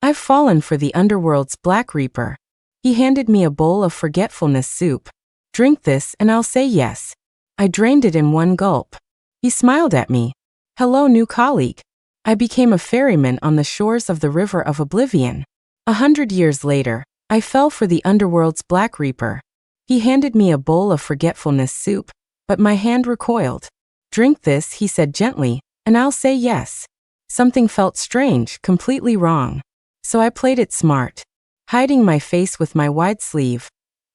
I've fallen for the Underworld's Black Reaper. He handed me a bowl of forgetfulness soup. Drink this and I'll say yes. I drained it in one gulp. He smiled at me. Hello, new colleague. I became a ferryman on the shores of the River of Oblivion. 100 years later, I fell for the Underworld's Black Reaper. He handed me a bowl of forgetfulness soup, but my hand recoiled. Drink this, he said gently, and I'll say yes. Something felt strange, completely wrong. So I played it smart. Hiding my face with my wide sleeve,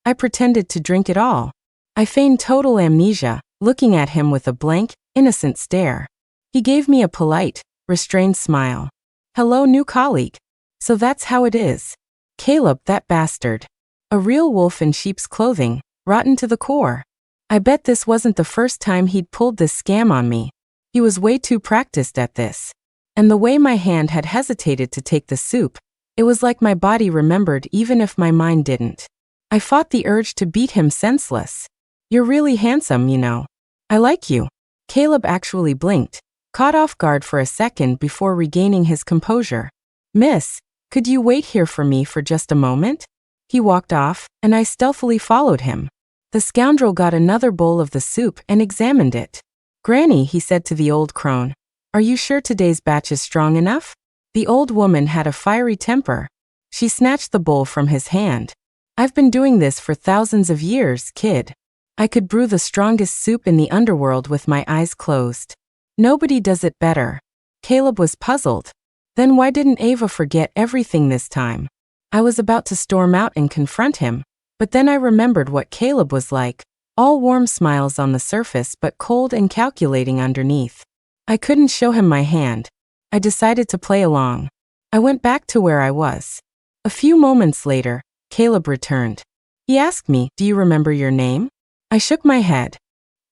I pretended to drink it all. I feigned total amnesia, looking at him with a blank, innocent stare. He gave me a polite, restrained smile. Hello, new colleague. So that's how it is. Caleb, that bastard. A real wolf in sheep's clothing, rotten to the core. I bet this wasn't the first time he'd pulled this scam on me. He was way too practiced at this. And the way my hand had hesitated to take the soup, it was like my body remembered even if my mind didn't. I fought the urge to beat him senseless. You're really handsome, you know. I like you. Caleb actually blinked, caught off guard for a second before regaining his composure. Miss, could you wait here for me for just a moment? He walked off, and I stealthily followed him. The scoundrel got another bowl of the soup and examined it. Granny, he said to the old crone, are you sure today's batch is strong enough? The old woman had a fiery temper. She snatched the bowl from his hand. I've been doing this for thousands of years, kid. I could brew the strongest soup in the underworld with my eyes closed. Nobody does it better. Caleb was puzzled. Then why didn't Ava forget everything this time? I was about to storm out and confront him, but then I remembered what Caleb was like, all warm smiles on the surface but cold and calculating underneath. I couldn't show him my hand. I decided to play along. I went back to where I was. A few moments later, Caleb returned. He asked me, do you remember your name? I shook my head.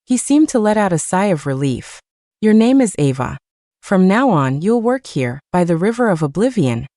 He seemed to let out a sigh of relief. Your name is Ava. From now on, you'll work here, by the River of Oblivion,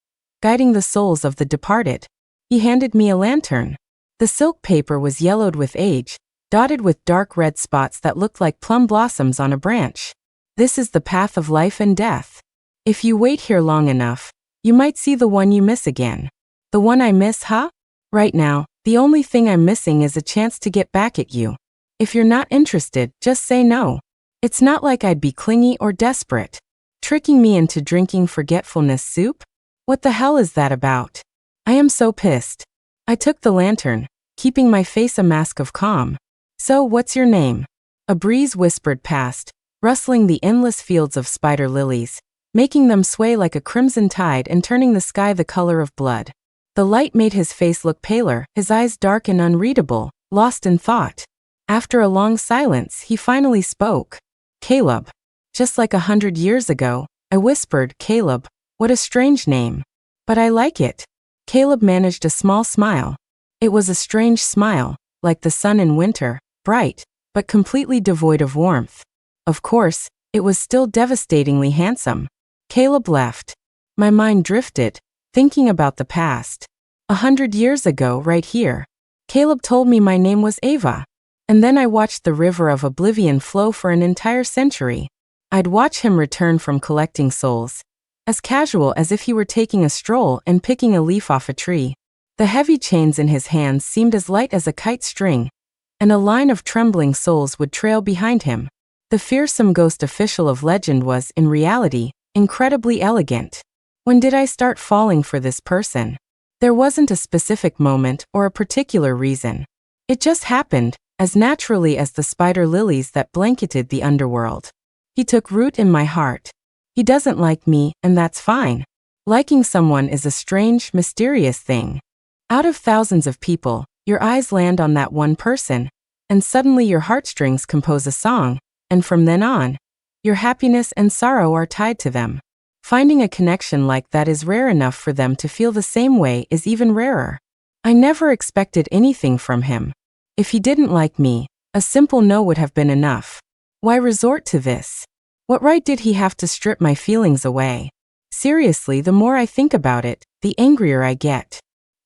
guiding the souls of the departed. He handed me a lantern. The silk paper was yellowed with age, dotted with dark red spots that looked like plum blossoms on a branch. This is the path of life and death. If you wait here long enough, you might see the one you miss again. The one I miss, huh? Right now, the only thing I'm missing is a chance to get back at you. If you're not interested, just say no. It's not like I'd be clingy or desperate. Tricking me into drinking forgetfulness soup? What the hell is that about? I am so pissed. I took the lantern, keeping my face a mask of calm. So, what's your name? A breeze whispered past, rustling the endless fields of spider lilies, making them sway like a crimson tide and turning the sky the color of blood. The light made his face look paler, his eyes dark and unreadable, lost in thought. After a long silence, he finally spoke. Caleb. Just like 100 years ago, I whispered, Caleb, what a strange name. But I like it. Caleb managed a small smile. It was a strange smile, like the sun in winter, bright, but completely devoid of warmth. Of course, it was still devastatingly handsome. Caleb left. My mind drifted, thinking about the past. 100 years ago, right here. Caleb told me my name was Ava. And then I watched the River of Oblivion flow for an entire century. I'd watch him return from collecting souls, as casual as if he were taking a stroll and picking a leaf off a tree. The heavy chains in his hands seemed as light as a kite string, and a line of trembling souls would trail behind him. The fearsome ghost official of legend was, in reality, incredibly elegant. When did I start falling for this person? There wasn't a specific moment or a particular reason. It just happened, as naturally as the spider lilies that blanketed the underworld. He took root in my heart. He doesn't like me, and that's fine. Liking someone is a strange, mysterious thing. Out of thousands of people, your eyes land on that one person, and suddenly your heartstrings compose a song, and from then on, your happiness and sorrow are tied to them. Finding a connection like that is rare enough for them to feel the same way is even rarer. I never expected anything from him. If he didn't like me, a simple no would have been enough. Why resort to this? What right did he have to strip my feelings away? Seriously, the more I think about it, the angrier I get.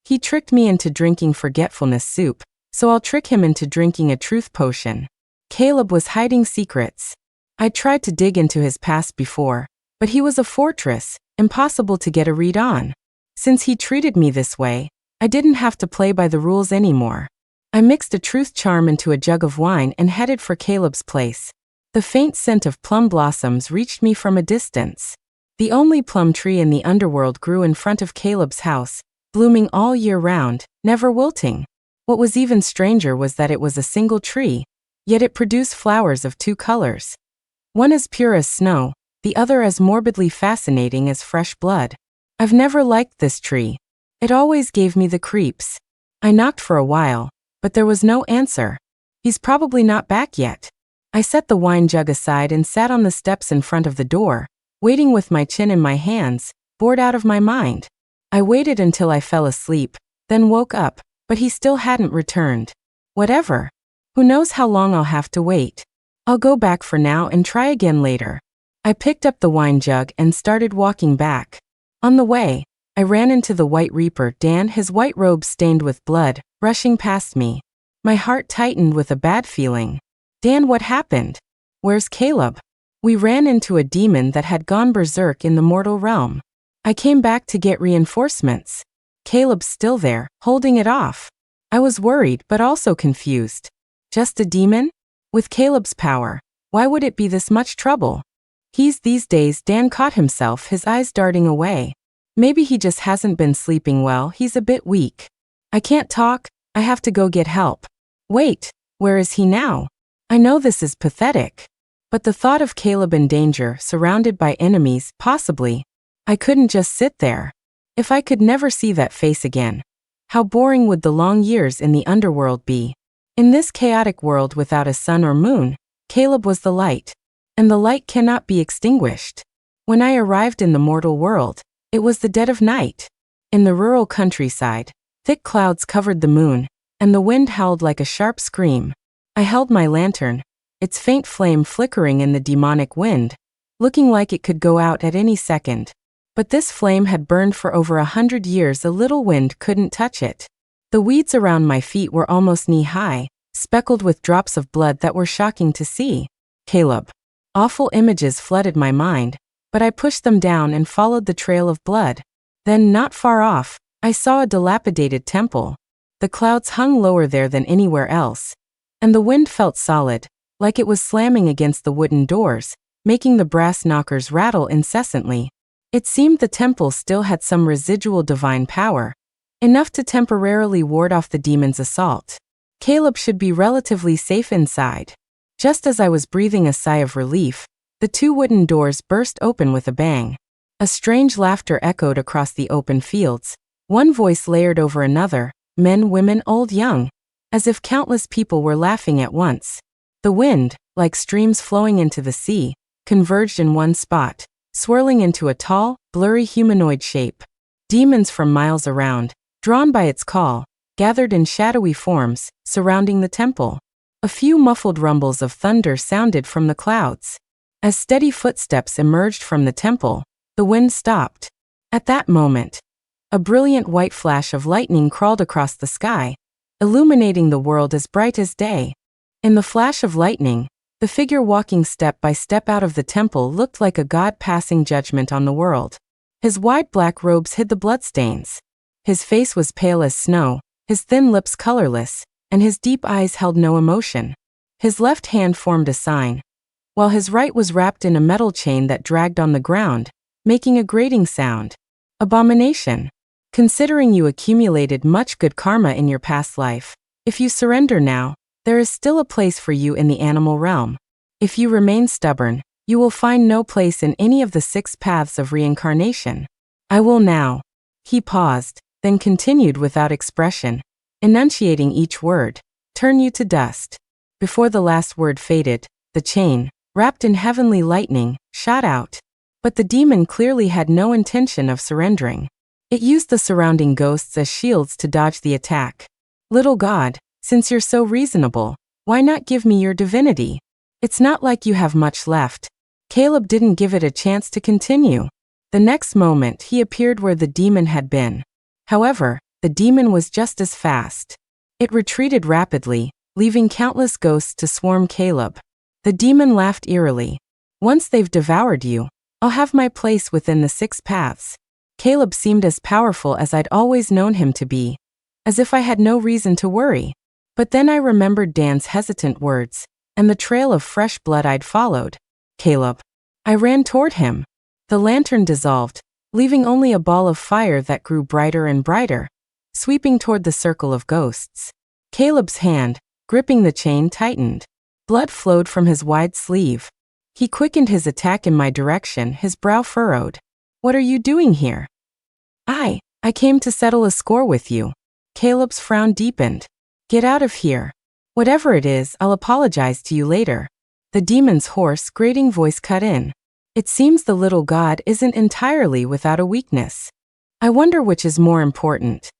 He tricked me into drinking forgetfulness soup, so I'll trick him into drinking a truth potion. Caleb was hiding secrets. I tried to dig into his past before, but he was a fortress, impossible to get a read on. Since he treated me this way, I didn't have to play by the rules anymore. I mixed a truth charm into a jug of wine and headed for Caleb's place. The faint scent of plum blossoms reached me from a distance. The only plum tree in the underworld grew in front of Caleb's house, blooming all year round, never wilting. What was even stranger was that it was a single tree, yet it produced flowers of two colors. One as pure as snow, the other as morbidly fascinating as fresh blood. I've never liked this tree. It always gave me the creeps. I knocked for a while, but there was no answer. He's probably not back yet. I set the wine jug aside and sat on the steps in front of the door, waiting with my chin in my hands, bored out of my mind. I waited until I fell asleep, then woke up, but he still hadn't returned. Whatever. Who knows how long I'll have to wait. I'll go back for now and try again later. I picked up the wine jug and started walking back. On the way, I ran into the White Reaper Dan, his white robe stained with blood, rushing past me. My heart tightened with a bad feeling. Dan, what happened? Where's Caleb? We ran into a demon that had gone berserk in the mortal realm. I came back to get reinforcements. Caleb's still there, holding it off. I was worried but also confused. Just a demon? With Caleb's power, why would it be this much trouble? These days Dan caught himself, his eyes darting away. Maybe he just hasn't been sleeping well, he's a bit weak. I can't talk, I have to go get help. Wait, where is he now? I know this is pathetic. But the thought of Caleb in danger, surrounded by enemies, possibly. I couldn't just sit there. If I could never see that face again, how boring would the long years in the underworld be? In this chaotic world without a sun or moon, Caleb was the light. And the light cannot be extinguished. When I arrived in the mortal world, it was the dead of night. In the rural countryside, thick clouds covered the moon, and the wind howled like a sharp scream. I held my lantern, its faint flame flickering in the demonic wind, looking like it could go out at any second. But this flame had burned for over 100 years. A little wind couldn't touch it. The weeds around my feet were almost knee-high, speckled with drops of blood that were shocking to see. Caleb. Awful images flooded my mind, but I pushed them down and followed the trail of blood. Then, not far off, I saw a dilapidated temple. The clouds hung lower there than anywhere else, and the wind felt solid, like it was slamming against the wooden doors, making the brass knockers rattle incessantly. It seemed the temple still had some residual divine power, enough to temporarily ward off the demon's assault. Caleb should be relatively safe inside. Just as I was breathing a sigh of relief, the two wooden doors burst open with a bang. A strange laughter echoed across the open fields, one voice layered over another, men, women, old, young, as if countless people were laughing at once. The wind, like streams flowing into the sea, converged in one spot, swirling into a tall, blurry humanoid shape. Demons from miles around, drawn by its call, gathered in shadowy forms, surrounding the temple. A few muffled rumbles of thunder sounded from the clouds. As steady footsteps emerged from the temple, the wind stopped. At that moment, a brilliant white flash of lightning crawled across the sky, illuminating the world as bright as day. In the flash of lightning, the figure walking step by step out of the temple looked like a god passing judgment on the world. His wide black robes hid the bloodstains. His face was pale as snow, his thin lips colorless, and his deep eyes held no emotion. His left hand formed a sign, while his right was wrapped in a metal chain that dragged on the ground, making a grating sound. Abomination. Considering you accumulated much good karma in your past life, if you surrender now, there is still a place for you in the animal realm. If you remain stubborn, you will find no place in any of the 6 paths of reincarnation. I will now. He paused, then continued without expression, enunciating each word, turn you to dust. Before the last word faded, the chain, wrapped in heavenly lightning, shot out. But the demon clearly had no intention of surrendering. It used the surrounding ghosts as shields to dodge the attack. Little god, since you're so reasonable, why not give me your divinity? It's not like you have much left. Caleb didn't give it a chance to continue. The next moment he appeared where the demon had been. However, the demon was just as fast. It retreated rapidly, leaving countless ghosts to swarm Caleb. The demon laughed eerily. Once they've devoured you, I'll have my place within the 6 paths. Caleb seemed as powerful as I'd always known him to be, as if I had no reason to worry. But then I remembered Dan's hesitant words, and the trail of fresh blood I'd followed. Caleb. I ran toward him. The lantern dissolved, leaving only a ball of fire that grew brighter and brighter, sweeping toward the circle of ghosts. Caleb's hand, gripping the chain, tightened. Blood flowed from his wide sleeve. He quickened his attack in my direction, his brow furrowed. What are you doing here? I came to settle a score with you. Caleb's frown deepened. Get out of here. Whatever it is, I'll apologize to you later. The demon's hoarse, grating voice cut in. It seems the little god isn't entirely without a weakness. I wonder which is more important.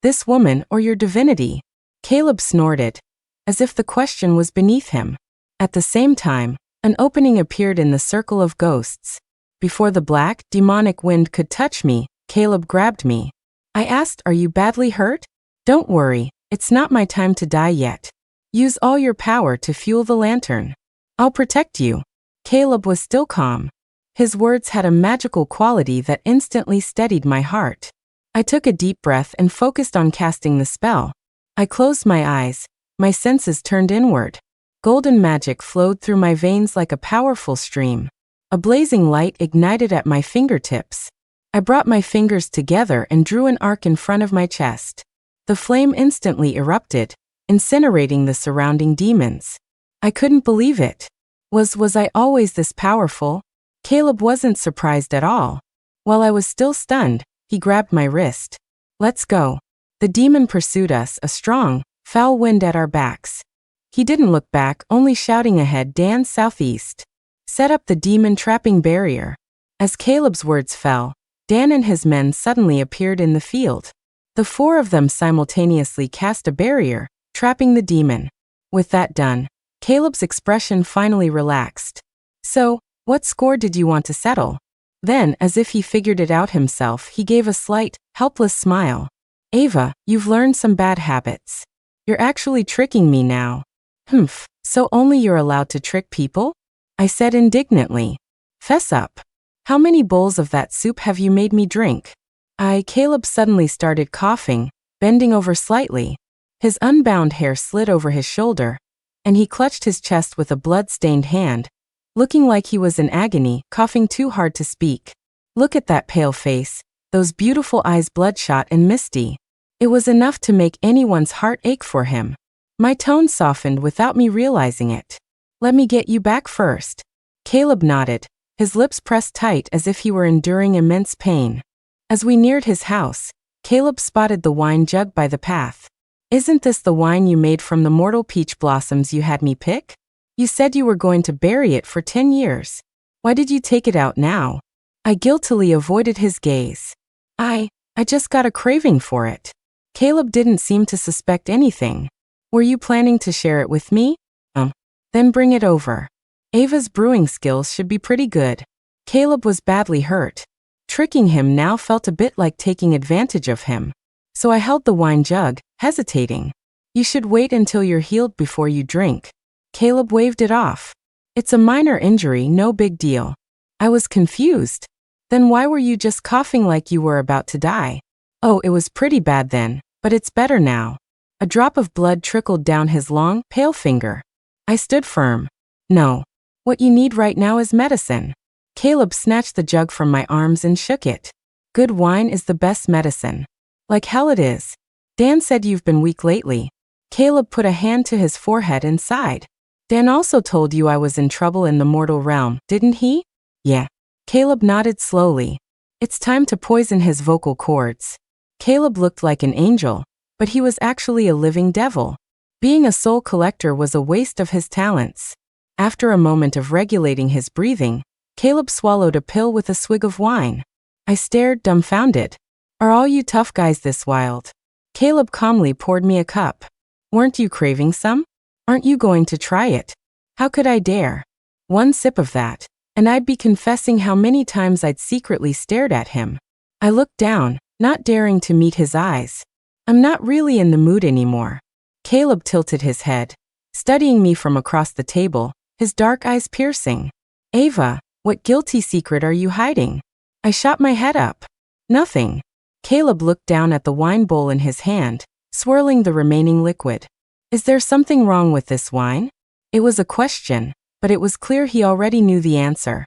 This woman or your divinity? Caleb snorted, as if the question was beneath him. At the same time, an opening appeared in the circle of ghosts. Before the black, demonic wind could touch me, Caleb grabbed me. I asked, "Are you badly hurt?" "Don't worry, it's not my time to die yet. Use all your power to fuel the lantern. I'll protect you." Caleb was still calm. His words had a magical quality that instantly steadied my heart. I took a deep breath and focused on casting the spell. I closed my eyes, my senses turned inward. Golden magic flowed through my veins like a powerful stream. A blazing light ignited at my fingertips. I brought my fingers together and drew an arc in front of my chest. The flame instantly erupted, incinerating the surrounding demons. I couldn't believe it. Was I always this powerful? Caleb wasn't surprised at all. While I was still stunned, he grabbed my wrist. "Let's go." The demon pursued us, a strong, foul wind at our backs. He didn't look back, only shouting ahead, "Dan, southeast. Set up the demon-trapping barrier." As Caleb's words fell, Dan and his men suddenly appeared in the field. The four of them simultaneously cast a barrier, trapping the demon. With that done, Caleb's expression finally relaxed. "So, what score did you want to settle?" Then, as if he figured it out himself, he gave a slight, helpless smile. "Ava, you've learned some bad habits. You're actually tricking me now." "Humph, so only you're allowed to trick people?" I said indignantly. "Fess up. How many bowls of that soup have you made me drink?" Caleb suddenly started coughing, bending over slightly. His unbound hair slid over his shoulder, and he clutched his chest with a blood-stained hand, looking like he was in agony, coughing too hard to speak. Look at that pale face, those beautiful eyes bloodshot and misty. It was enough to make anyone's heart ache for him. My tone softened without me realizing it. "Let me get you back first." Caleb nodded, his lips pressed tight as if he were enduring immense pain. As we neared his house, Caleb spotted the wine jug by the path. "Isn't this the wine you made from the mortal peach blossoms you had me pick? You said you were going to bury it for 10 years. Why did you take it out now?" I guiltily avoided his gaze. I just got a craving for it." Caleb didn't seem to suspect anything. "Were you planning to share it with me?" Then bring it over. Ava's brewing skills should be pretty good." Caleb was badly hurt. Tricking him now felt a bit like taking advantage of him. So I held the wine jug, hesitating. "You should wait until you're healed before you drink." Caleb waved it off. "It's a minor injury, no big deal." I was confused. "Then why were you just coughing like you were about to die?" "Oh, it was pretty bad then, but it's better now." A drop of blood trickled down his long, pale finger. I stood firm. "No. What you need right now is medicine." Caleb snatched the jug from my arms and shook it. "Good wine is the best medicine." "Like hell it is. Dan said you've been weak lately." Caleb put a hand to his forehead and sighed. "Dan also told you I was in trouble in the mortal realm, didn't he?" "Yeah." Caleb nodded slowly. "It's time to poison his vocal cords." Caleb looked like an angel, but he was actually a living devil. Being a soul collector was a waste of his talents. After a moment of regulating his breathing, Caleb swallowed a pill with a swig of wine. I stared, dumbfounded. "Are all you tough guys this wild?" Caleb calmly poured me a cup. "Weren't you craving some? Aren't you going to try it?" How could I dare? One sip of that, and I'd be confessing how many times I'd secretly stared at him. I looked down, not daring to meet his eyes. "I'm not really in the mood anymore." Caleb tilted his head, studying me from across the table, his dark eyes piercing. "Ava, what guilty secret are you hiding?" I shot my head up. Nothing. Caleb looked down at the wine bowl in his hand, swirling the remaining liquid. Is there something wrong with this wine? It was a question, but it was clear he already knew the answer.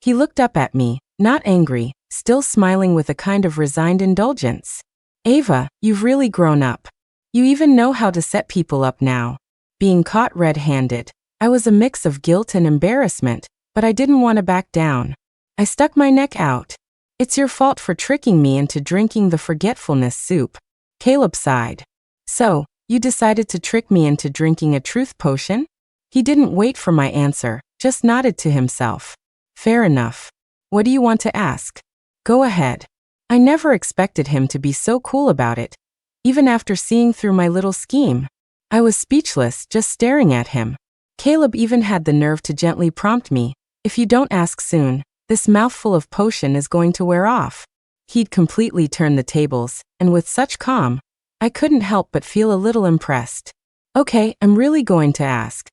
He looked up at me, not angry, still smiling with a kind of resigned indulgence. Ava, you've really grown up. You even know how to set people up now. Being caught red-handed, I was a mix of guilt and embarrassment, but I didn't want to back down. I stuck my neck out. It's your fault for tricking me into drinking the forgetfulness soup. Caleb sighed. So, you decided to trick me into drinking a truth potion? He didn't wait for my answer, just nodded to himself. Fair enough. What do you want to ask? Go ahead. I never expected him to be so cool about it, even after seeing through my little scheme. I was speechless, just staring at him. Caleb even had the nerve to gently prompt me, if you don't ask soon, this mouthful of potion is going to wear off. He'd completely turned the tables, and with such calm, I couldn't help but feel a little impressed. Okay, I'm really going to ask.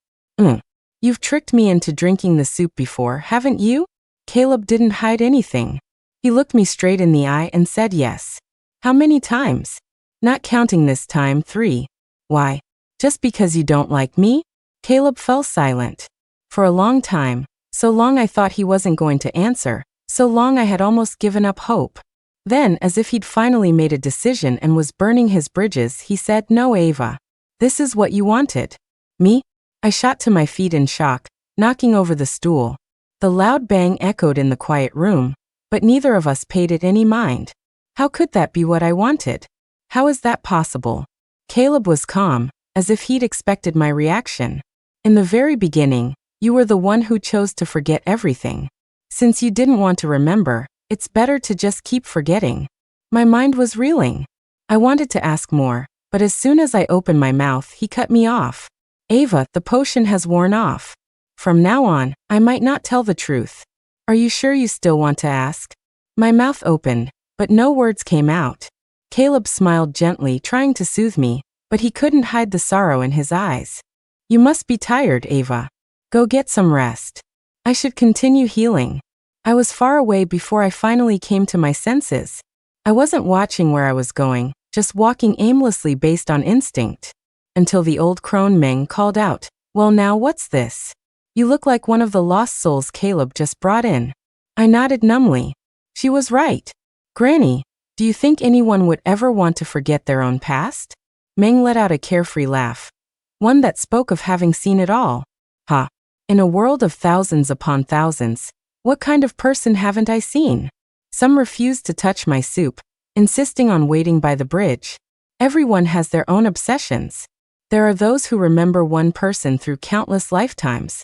You've tricked me into drinking the soup before, haven't you? Caleb didn't hide anything. He looked me straight in the eye and said yes. How many times? Not counting this time, 3. Why? Just because you don't like me? Caleb fell silent. For a long time, so long I thought he wasn't going to answer, so long I had almost given up hope. Then, as if he'd finally made a decision and was burning his bridges, he said, No, Ava. This is what you wanted. Me? I shot to my feet in shock, knocking over the stool. The loud bang echoed in the quiet room, but neither of us paid it any mind. How could that be what I wanted? How is that possible? Caleb was calm, as if he'd expected my reaction. In the very beginning, you were the one who chose to forget everything. Since you didn't want to remember, it's better to just keep forgetting. My mind was reeling. I wanted to ask more, but as soon as I opened my mouth, he cut me off. Ava, the potion has worn off. From now on, I might not tell the truth. Are you sure you still want to ask? My mouth opened, but no words came out. Caleb smiled gently, trying to soothe me, but he couldn't hide the sorrow in his eyes. You must be tired, Ava. Go get some rest. I should continue healing. I was far away before I finally came to my senses. I wasn't watching where I was going, just walking aimlessly based on instinct. Until the old crone Meng called out, Well now, what's this? You look like one of the lost souls Caleb just brought in. I nodded numbly. She was right. Granny, do you think anyone would ever want to forget their own past? Meng let out a carefree laugh, one that spoke of having seen it all. Ha! In a world of thousands upon thousands, what kind of person haven't I seen? Some refused to touch my soup, insisting on waiting by the bridge. Everyone has their own obsessions. There are those who remember one person through countless lifetimes.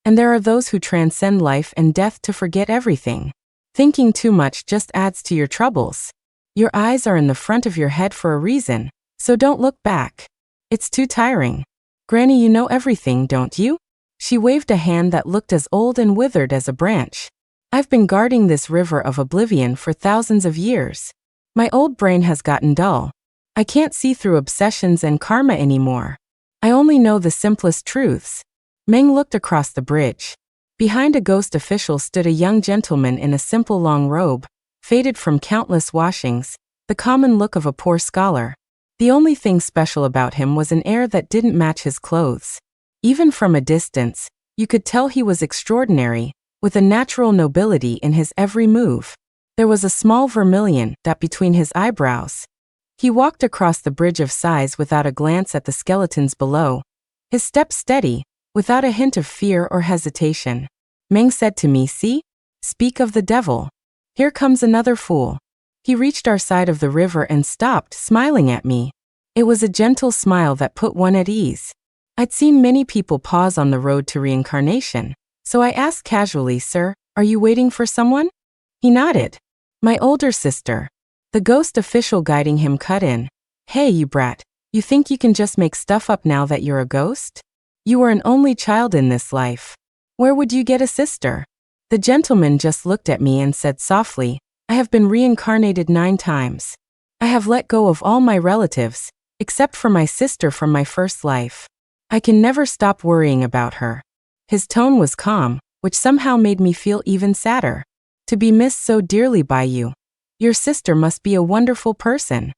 And there are those who transcend life and death to forget everything. Thinking too much just adds to your troubles. Your eyes are in the front of your head for a reason, so don't look back. It's too tiring. Granny, you know everything, don't you? She waved a hand that looked as old and withered as a branch. I've been guarding this river of oblivion for thousands of years. My old brain has gotten dull. I can't see through obsessions and karma anymore. I only know the simplest truths. Meng looked across the bridge. Behind a ghost official stood a young gentleman in a simple long robe, faded from countless washings, the common look of a poor scholar. The only thing special about him was an air that didn't match his clothes. Even from a distance, you could tell he was extraordinary, with a natural nobility in his every move. There was a small vermilion dot between his eyebrows. He walked across the bridge of sighs without a glance at the skeletons below, his step steady, without a hint of fear or hesitation. Meng said to me, See? Speak of the devil. Here comes another fool. He reached our side of the river and stopped, smiling at me. It was a gentle smile that put one at ease. I'd seen many people pause on the road to reincarnation, so I asked casually, Sir, are you waiting for someone? He nodded. My older sister. The ghost official guiding him cut in. Hey, you brat, you think you can just make stuff up now that you're a ghost? You were an only child in this life. Where would you get a sister? The gentleman just looked at me and said softly, I have been reincarnated 9 times. I have let go of all my relatives, except for my sister from my first life. I can never stop worrying about her. His tone was calm, which somehow made me feel even sadder. To be missed so dearly by you. Your sister must be a wonderful person.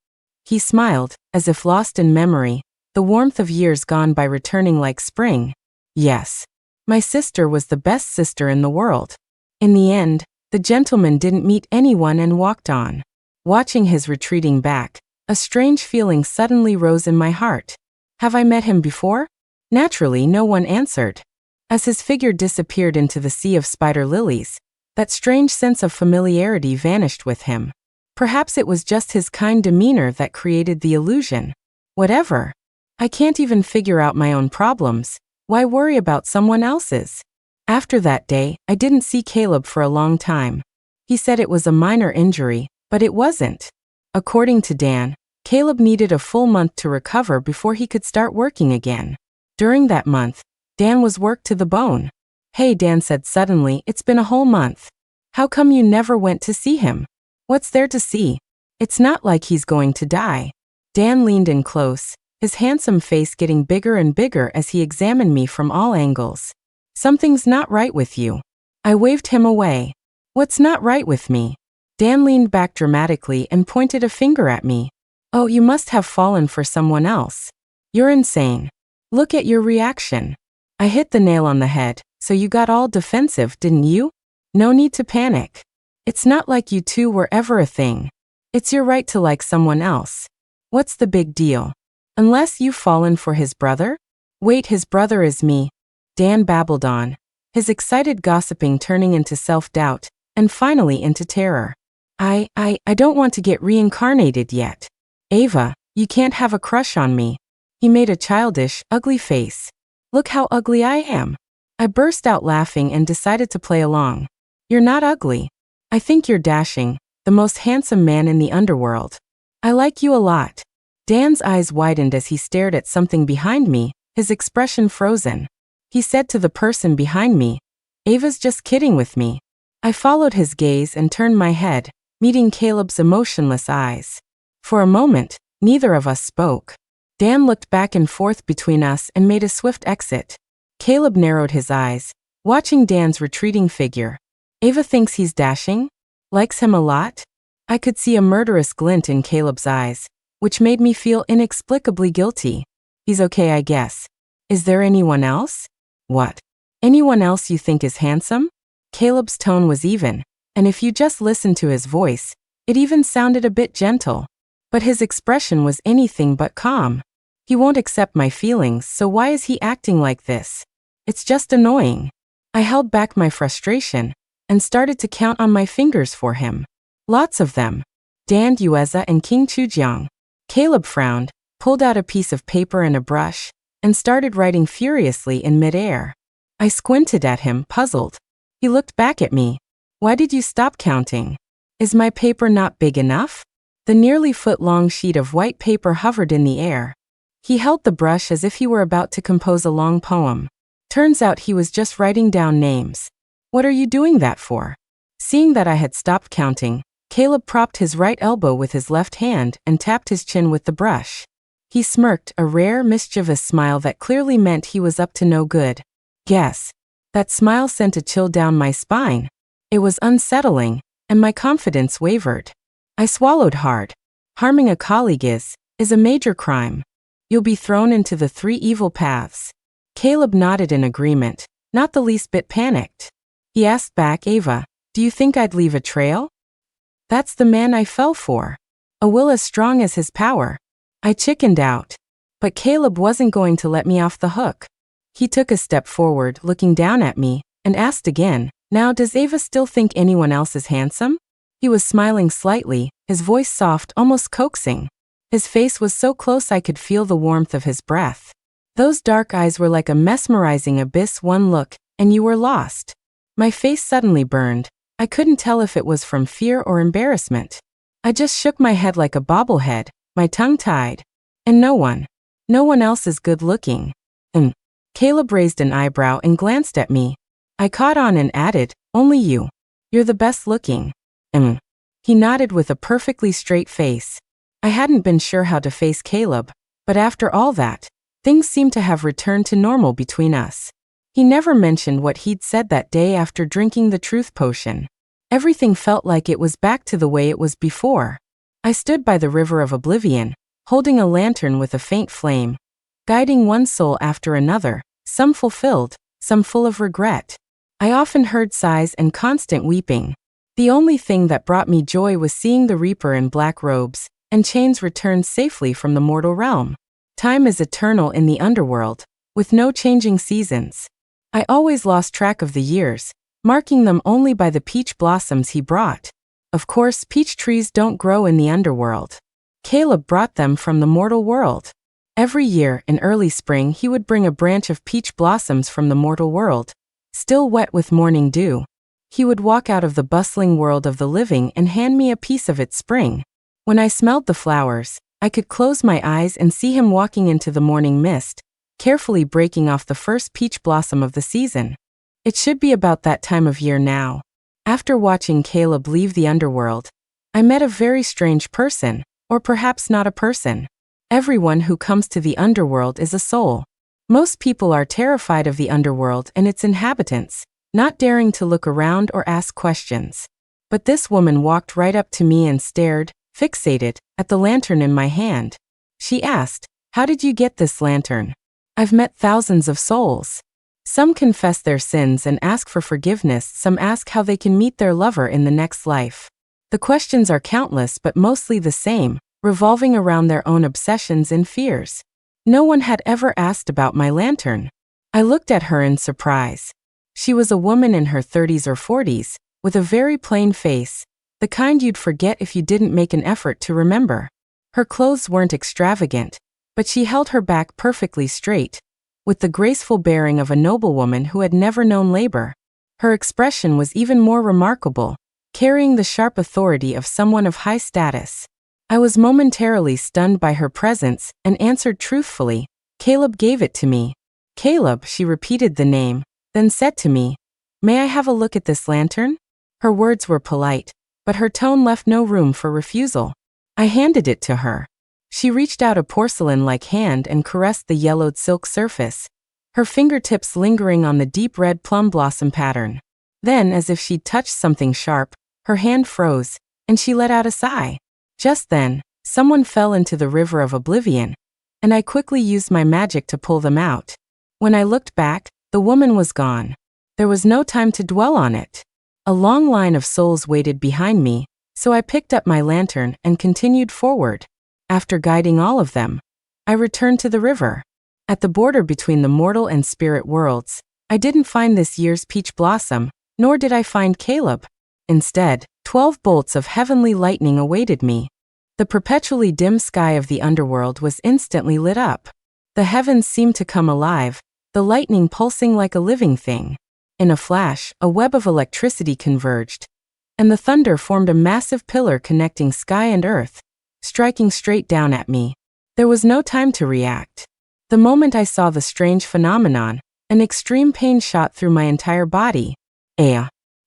He smiled, as if lost in memory, the warmth of years gone by returning like spring. Yes. My sister was the best sister in the world. In the end, the gentleman didn't meet anyone and walked on. Watching his retreating back, a strange feeling suddenly rose in my heart. Have I met him before? Naturally, no one answered. As his figure disappeared into the sea of spider lilies, that strange sense of familiarity vanished with him. Perhaps it was just his kind demeanor that created the illusion. Whatever. I can't even figure out my own problems. Why worry about someone else's? After that day, I didn't see Caleb for a long time. He said it was a minor injury, but it wasn't. According to Dan, Caleb needed a full month to recover before he could start working again. During that month, Dan was worked to the bone. Hey, Dan said suddenly, it's been a whole month. How come you never went to see him? What's there to see? It's not like he's going to die. Dan leaned in close, his handsome face getting bigger and bigger as he examined me from all angles. Something's not right with you. I waved him away. What's not right with me? Dan leaned back dramatically and pointed a finger at me. Oh, you must have fallen for someone else. You're insane. Look at your reaction. I hit the nail on the head, so you got all defensive, didn't you? No need to panic. It's not like you two were ever a thing. It's your right to like someone else. What's the big deal? Unless you've fallen for his brother? Wait, his brother is me. Dan babbled on, his excited gossiping turning into self-doubt, and finally into terror. I don't want to get reincarnated yet. Ava, you can't have a crush on me. He made a childish, ugly face. Look how ugly I am. I burst out laughing and decided to play along. You're not ugly. I think you're dashing, the most handsome man in the underworld. I like you a lot. Dan's eyes widened as he stared at something behind me, his expression frozen. He said to the person behind me, Ava's just kidding with me. I followed his gaze and turned my head, meeting Caleb's emotionless eyes. For a moment, neither of us spoke. Dan looked back and forth between us and made a swift exit. Caleb narrowed his eyes, watching Dan's retreating figure. Ava thinks he's dashing? Likes him a lot? I could see a murderous glint in Caleb's eyes, which made me feel inexplicably guilty. He's okay, I guess. Is there anyone else? What? Anyone else you think is handsome? Caleb's tone was even, and if you just listened to his voice, it even sounded a bit gentle. But his expression was anything but calm. He won't accept my feelings, so why is he acting like this? It's just annoying. I held back my frustration and started to count on my fingers for him. Lots of them. Dan Yueza and King Chujiang. Caleb frowned, pulled out a piece of paper and a brush, and started writing furiously in midair. I squinted at him, puzzled. He looked back at me. Why did you stop counting? Is my paper not big enough? The nearly foot-long sheet of white paper hovered in the air. He held the brush as if he were about to compose a long poem. Turns out he was just writing down names. What are you doing that for? Seeing that I had stopped counting, Caleb propped his right elbow with his left hand and tapped his chin with the brush. He smirked, a rare, mischievous smile that clearly meant he was up to no good. Guess. That smile sent a chill down my spine. It was unsettling, and my confidence wavered. I swallowed hard. Harming a colleague is a major crime. You'll be thrown into the 3 evil paths. Caleb nodded in agreement, not the least bit panicked. He asked back, Ava, do you think I'd leave a trail? That's the man I fell for. A will as strong as his power. I chickened out. But Caleb wasn't going to let me off the hook. He took a step forward, looking down at me, and asked again, now does Ava still think anyone else is handsome? He was smiling slightly, his voice soft, almost coaxing. His face was so close I could feel the warmth of his breath. Those dark eyes were like a mesmerizing abyss. One look, and you were lost. My face suddenly burned. I couldn't tell if it was from fear or embarrassment. I just shook my head like a bobblehead, my tongue tied. And no one else is good looking. Caleb raised an eyebrow and glanced at me. I caught on and added, only you. You're the best looking. He nodded with a perfectly straight face. I hadn't been sure how to face Caleb, but after all that, things seemed to have returned to normal between us. He never mentioned what he'd said that day after drinking the truth potion. Everything felt like it was back to the way it was before. I stood by the river of oblivion, holding a lantern with a faint flame, guiding one soul after another, some fulfilled, some full of regret. I often heard sighs and constant weeping. The only thing that brought me joy was seeing the Reaper in black robes and chains return safely from the mortal realm. Time is eternal in the underworld, with no changing seasons. I always lost track of the years, marking them only by the peach blossoms he brought. Of course, peach trees don't grow in the underworld. Caleb brought them from the mortal world. Every year, in early spring, he would bring a branch of peach blossoms from the mortal world, still wet with morning dew. He would walk out of the bustling world of the living and hand me a piece of its spring. When I smelled the flowers, I could close my eyes and see him walking into the morning mist, carefully breaking off the first peach blossom of the season. It should be about that time of year now. After watching Caleb leave the underworld, I met a very strange person, or perhaps not a person. Everyone who comes to the underworld is a soul. Most people are terrified of the underworld and its inhabitants, not daring to look around or ask questions. But this woman walked right up to me and stared, fixated, at the lantern in my hand. She asked, "How did you get this lantern?" I've met thousands of souls. Some confess their sins and ask for forgiveness, some ask how they can meet their lover in the next life. The questions are countless but mostly the same, revolving around their own obsessions and fears. No one had ever asked about my lantern. I looked at her in surprise. She was a woman in her 30s or 40s, with a very plain face, the kind you'd forget if you didn't make an effort to remember. Her clothes weren't extravagant, but she held her back perfectly straight, with the graceful bearing of a noblewoman who had never known labor. Her expression was even more remarkable, carrying the sharp authority of someone of high status. I was momentarily stunned by her presence and answered truthfully, "Caleb gave it to me." "Caleb," she repeated the name, then said to me, "May I have a look at this lantern?" Her words were polite, but her tone left no room for refusal. I handed it to her. She reached out a porcelain-like hand and caressed the yellowed silk surface, her fingertips lingering on the deep red plum blossom pattern. Then, as if she'd touched something sharp, her hand froze, and she let out a sigh. Just then, someone fell into the river of oblivion, and I quickly used my magic to pull them out. When I looked back, the woman was gone. There was no time to dwell on it. A long line of souls waited behind me, so I picked up my lantern and continued forward. After guiding all of them, I returned to the river. At the border between the mortal and spirit worlds, I didn't find this year's peach blossom, nor did I find Caleb. Instead, 12 bolts of heavenly lightning awaited me. The perpetually dim sky of the underworld was instantly lit up. The heavens seemed to come alive, the lightning pulsing like a living thing. In a flash, a web of electricity converged, and the thunder formed a massive pillar connecting sky and earth, striking straight down at me. There was no time to react. The moment I saw the strange phenomenon, an extreme pain shot through my entire body.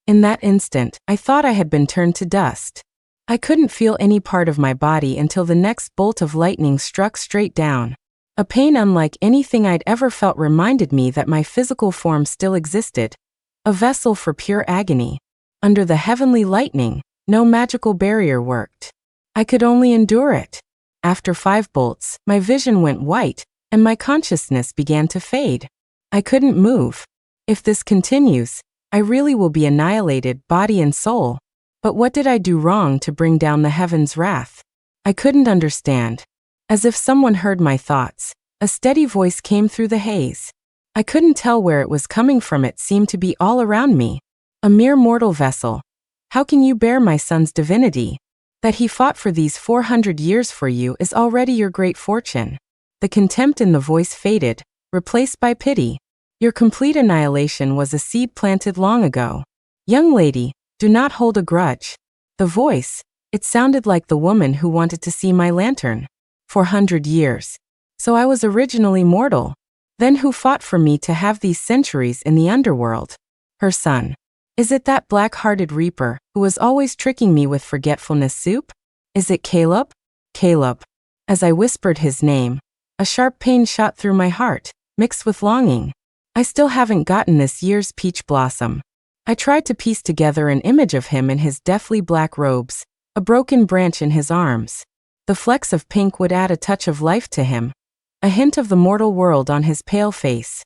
In that instant, I thought I had been turned to dust. I couldn't feel any part of my body until the next bolt of lightning struck straight down. A pain unlike anything I'd ever felt reminded me that my physical form still existed, a vessel for pure agony. Under the heavenly lightning, no magical barrier worked. I could only endure it. After 5 bolts, my vision went white, and my consciousness began to fade. I couldn't move. If this continues, I really will be annihilated, body and soul. But what did I do wrong to bring down the heavens' wrath? I couldn't understand. As if someone heard my thoughts, a steady voice came through the haze. I couldn't tell where it was coming from. It seemed to be all around me. A mere mortal vessel. How can you bear my son's divinity? That he fought for these 400 years for you is already your great fortune. The contempt in the voice faded, replaced by pity. Your complete annihilation was a seed planted long ago. Young lady, do not hold a grudge. The voice, it sounded like the woman who wanted to see my lantern. 400 years. So I was originally mortal. Then who fought for me to have these centuries in the underworld? Her son. Is it that black-hearted reaper who was always tricking me with forgetfulness soup? Is it Caleb? Caleb. As I whispered his name, a sharp pain shot through my heart, mixed with longing. I still haven't gotten this year's peach blossom. I tried to piece together an image of him in his deathly black robes, a broken branch in his arms. The flecks of pink would add a touch of life to him, a hint of the mortal world on his pale face.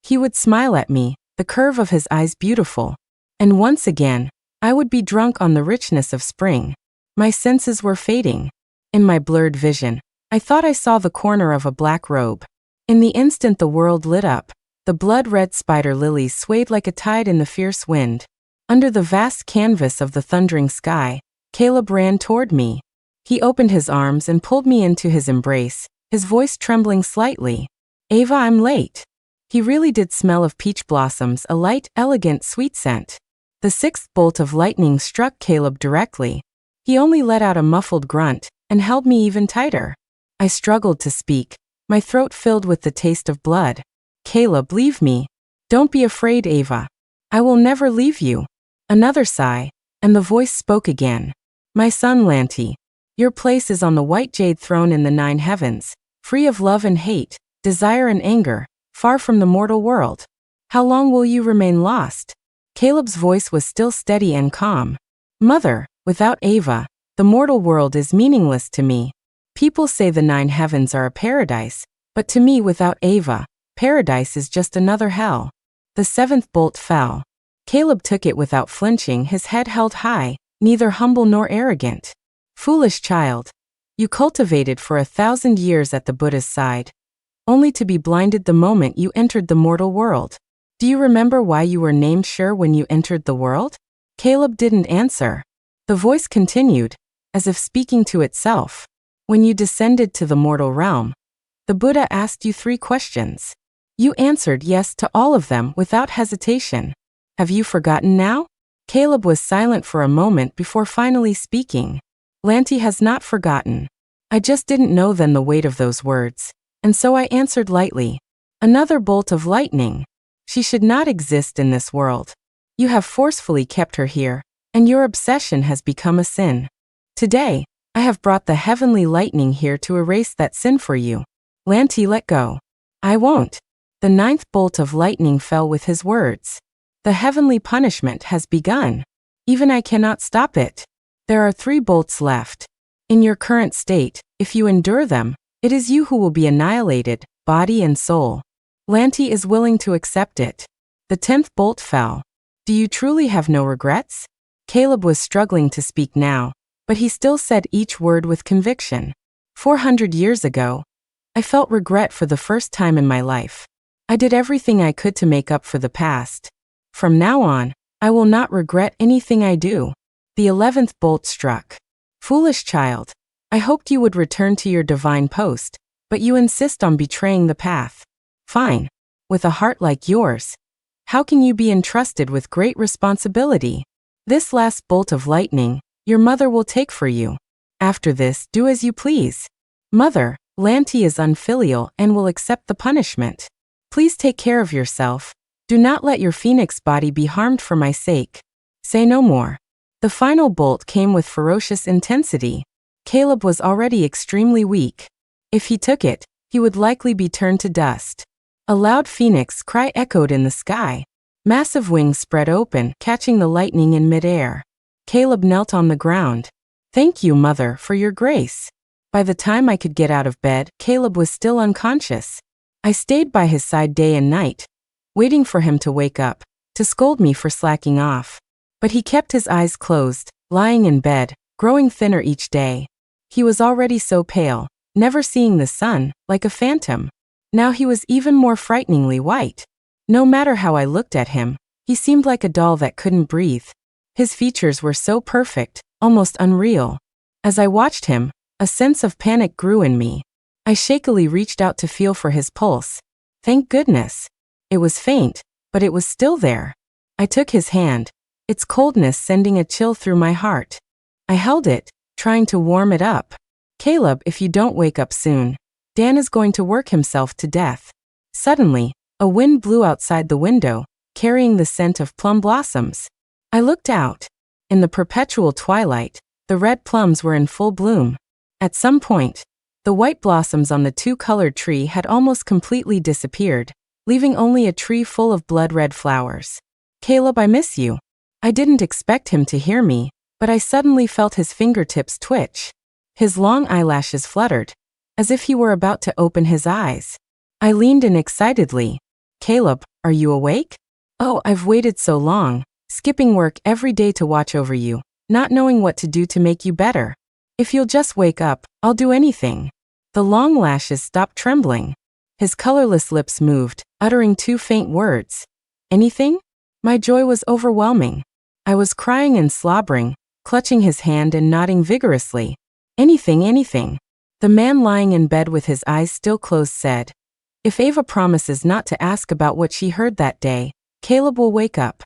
He would smile at me, the curve of his eyes beautiful. And once again, I would be drunk on the richness of spring. My senses were fading. In my blurred vision, I thought I saw the corner of a black robe. In the instant the world lit up, the blood-red spider lilies swayed like a tide in the fierce wind. Under the vast canvas of the thundering sky, Caleb ran toward me. He opened his arms and pulled me into his embrace, his voice trembling slightly. "Ava, I'm late." He really did smell of peach blossoms, a light, elegant, sweet scent. The sixth bolt of lightning struck Caleb directly. He only let out a muffled grunt and held me even tighter. I struggled to speak, my throat filled with the taste of blood. "Caleb, leave me. Don't be afraid, Ava. I will never leave you." Another sigh, and the voice spoke again. "My son Lanty, your place is on the white jade throne in the 9 heavens, free of love and hate, desire and anger, far from the mortal world. How long will you remain lost?" Caleb's voice was still steady and calm. "Mother, without Ava, the mortal world is meaningless to me. People say the 9 heavens are a paradise, but to me without Ava, paradise is just another hell." The 7th bolt fell. Caleb took it without flinching, his head held high, neither humble nor arrogant. "Foolish child, you cultivated for 1,000 years at the Buddha's side, only to be blinded the moment you entered the mortal world. Do you remember why you were named Sure when you entered the world?" Caleb didn't answer. The voice continued, as if speaking to itself. "When you descended to the mortal realm, the Buddha asked you 3 questions. You answered yes to all of them without hesitation. Have you forgotten now?" Caleb was silent for a moment before finally speaking. "Lanty has not forgotten. I just didn't know then the weight of those words, and so I answered lightly. Another bolt of lightning. She should not exist in this world. You have forcefully kept her here, and your obsession has become a sin. Today, I have brought the heavenly lightning here to erase that sin for you. Lanty, let go." "I won't." The 9th bolt of lightning fell with his words. "The heavenly punishment has begun. Even I cannot stop it. There are 3 bolts left. In your current state, if you endure them, it is you who will be annihilated, body and soul. Lanty is willing to accept it." The 10th bolt fell. "Do you truly have no regrets?" Caleb was struggling to speak now, but he still said each word with conviction. 400 years ago, I felt regret for the first time in my life. I did everything I could to make up for the past. From now on, I will not regret anything I do." The 11th bolt struck. "Foolish child, I hoped you would return to your divine post, but you insist on betraying the path. Fine. With a heart like yours, how can you be entrusted with great responsibility? This last bolt of lightning, your mother will take for you. After this, do as you please. Mother, Lanty is unfilial and will accept the punishment. Please take care of yourself. Do not let your phoenix body be harmed for my sake. Say no more." The final bolt came with ferocious intensity. Caleb was already extremely weak. If he took it, he would likely be turned to dust. A loud phoenix cry echoed in the sky. Massive wings spread open, catching the lightning in midair. Caleb knelt on the ground. "Thank you, Mother, for your grace." By the time I could get out of bed, Caleb was still unconscious. I stayed by his side day and night, waiting for him to wake up, to scold me for slacking off. But he kept his eyes closed, lying in bed, growing thinner each day. He was already so pale, never seeing the sun, like a phantom. Now he was even more frighteningly white. No matter how I looked at him, he seemed like a doll that couldn't breathe. His features were so perfect, almost unreal. As I watched him, a sense of panic grew in me. I shakily reached out to feel for his pulse. Thank goodness. It was faint, but it was still there. I took his hand, its coldness sending a chill through my heart. I held it, trying to warm it up. "Caleb, if you don't wake up soon, Dan is going to work himself to death." Suddenly, a wind blew outside the window, carrying the scent of plum blossoms. I looked out. In the perpetual twilight, the red plums were in full bloom. At some point, the white blossoms on the 2-colored tree had almost completely disappeared, leaving only a tree full of blood-red flowers. Caleb, I miss you. I didn't expect him to hear me, but I suddenly felt his fingertips twitch. His long eyelashes fluttered, as if he were about to open his eyes. I leaned in excitedly. Caleb, are you awake? Oh, I've waited so long, skipping work every day to watch over you, not knowing what to do to make you better. If you'll just wake up, I'll do anything. The long lashes stopped trembling. His colorless lips moved, uttering two faint words. Anything? My joy was overwhelming. I was crying and slobbering, clutching his hand and nodding vigorously. Anything, anything. The man lying in bed with his eyes still closed said, if Ava promises not to ask about what she heard that day, Caleb will wake up.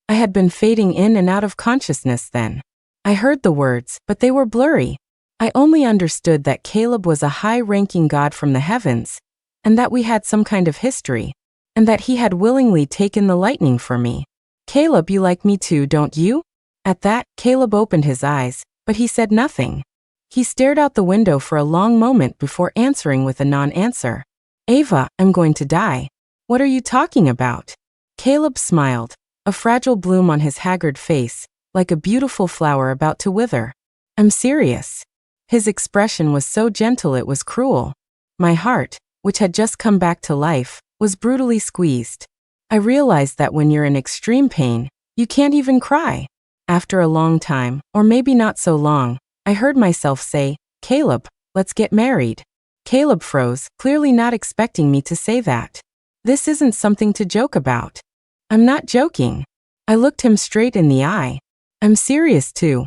I had been fading in and out of consciousness then. I heard the words, but they were blurry. I only understood that Caleb was a high-ranking god from the heavens, and that we had some kind of history, and that he had willingly taken the lightning for me. Caleb, you like me too, don't you? At that, Caleb opened his eyes, but he said nothing. He stared out the window for a long moment before answering with a non-answer. Ava, I'm going to die. What are you talking about? Caleb smiled, a fragile bloom on his haggard face, like a beautiful flower about to wither. I'm serious. His expression was so gentle it was cruel. My heart, which had just come back to life, was brutally squeezed. I realized that when you're in extreme pain, you can't even cry. After a long time, or maybe not so long, I heard myself say, Caleb, let's get married. Caleb froze, clearly not expecting me to say that. This isn't something to joke about. I'm not joking. I looked him straight in the eye. I'm serious too.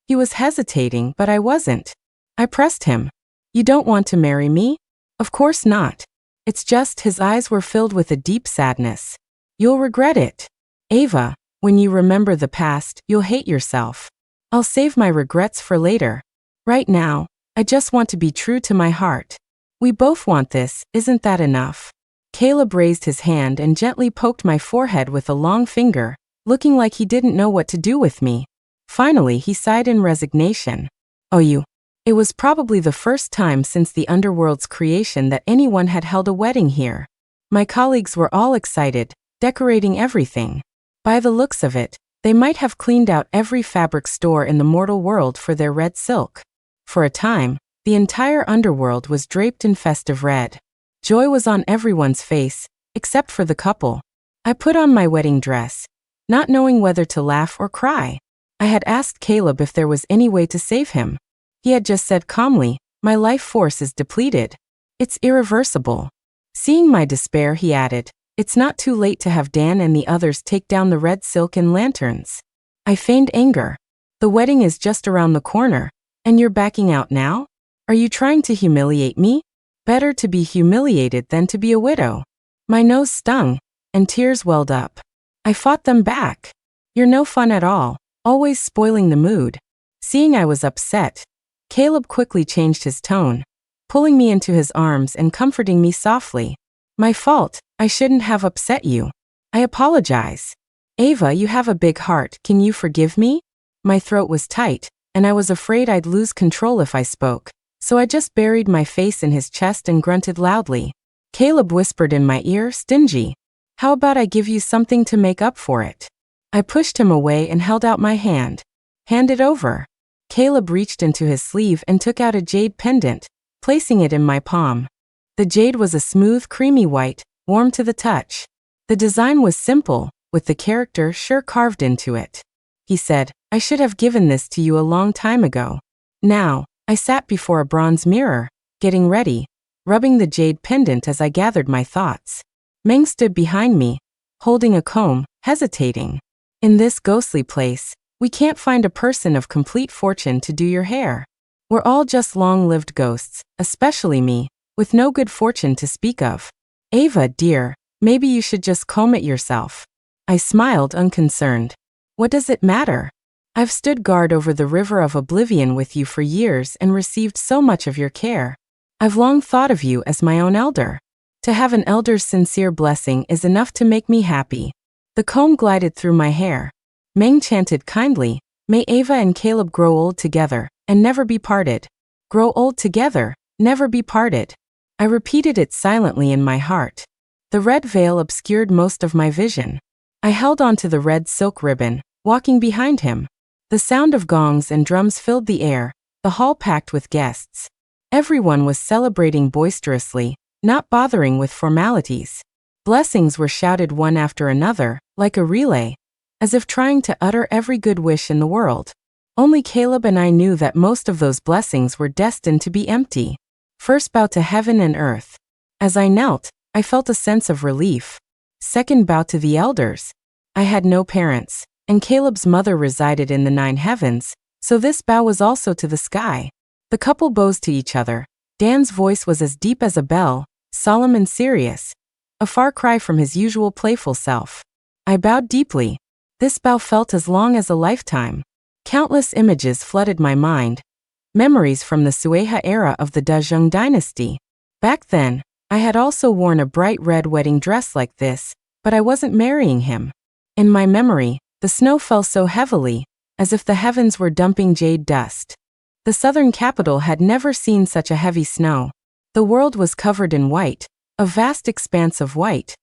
He was hesitating, but I wasn't. I pressed him. You don't want to marry me? Of course not. It's just his eyes were filled with a deep sadness. You'll regret it. Ava, when you remember the past, you'll hate yourself. I'll save my regrets for later. Right now, I just want to be true to my heart. We both want this, isn't that enough? Caleb raised his hand and gently poked my forehead with a long finger, looking like he didn't know what to do with me. Finally, he sighed in resignation. Oh, you. It was probably the first time since the Underworld's creation that anyone had held a wedding here. My colleagues were all excited, decorating everything. By the looks of it, they might have cleaned out every fabric store in the mortal world for their red silk. For a time, the entire Underworld was draped in festive red. Joy was on everyone's face, except for the couple. I put on my wedding dress, not knowing whether to laugh or cry. I had asked Caleb if there was any way to save him. He had just said calmly, my life force is depleted. It's irreversible. Seeing my despair, he added, it's not too late to have Dan and the others take down the red silk and lanterns. I feigned anger. The wedding is just around the corner. And you're backing out now? Are you trying to humiliate me? Better to be humiliated than to be a widow. My nose stung, and tears welled up. I fought them back. You're no fun at all, always spoiling the mood. Seeing I was upset, Caleb quickly changed his tone, pulling me into his arms and comforting me softly. My fault, I shouldn't have upset you. I apologize. Ava, you have a big heart, can you forgive me? My throat was tight, and I was afraid I'd lose control if I spoke, so I just buried my face in his chest and grunted loudly. Caleb whispered in my ear, stingy. How about I give you something to make up for it? I pushed him away and held out my hand. Hand it over. Caleb reached into his sleeve and took out a jade pendant, placing it in my palm. The jade was a smooth, creamy white, warm to the touch. The design was simple, with the character sure carved into it. He said, I should have given this to you a long time ago. Now, I sat before a bronze mirror, getting ready, rubbing the jade pendant as I gathered my thoughts. Meng stood behind me, holding a comb, hesitating. In this ghostly place, we can't find a person of complete fortune to do your hair. We're all just long-lived ghosts, especially me, with no good fortune to speak of. Ava, dear, maybe you should just comb it yourself. I smiled unconcerned. What does it matter? I've stood guard over the river of oblivion with you for years and received so much of your care. I've long thought of you as my own elder. To have an elder's sincere blessing is enough to make me happy. The comb glided through my hair. Meng chanted kindly, may Ava and Caleb grow old together, and never be parted. Grow old together, never be parted. I repeated it silently in my heart. The red veil obscured most of my vision. I held on to the red silk ribbon, walking behind him. The sound of gongs and drums filled the air, the hall packed with guests. Everyone was celebrating boisterously, not bothering with formalities. Blessings were shouted one after another, like a relay, as if trying to utter every good wish in the world. Only Caleb and I knew that most of those blessings were destined to be empty. First bow to heaven and earth. As I knelt, I felt a sense of relief. Second bow to the elders. I had no parents, and Caleb's mother resided in the 9 heavens, so this bow was also to the sky. The couple bows to each other. Dan's voice was as deep as a bell, solemn and serious, a far cry from his usual playful self. I bowed deeply. This bow felt as long as a lifetime. Countless images flooded my mind, memories from the Sueha era of the Dajung dynasty. Back then, I had also worn a bright red wedding dress like this, but I wasn't marrying him. In my memory, the snow fell so heavily, as if the heavens were dumping jade dust. The southern capital had never seen such a heavy snow. The world was covered in white, a vast expanse of white,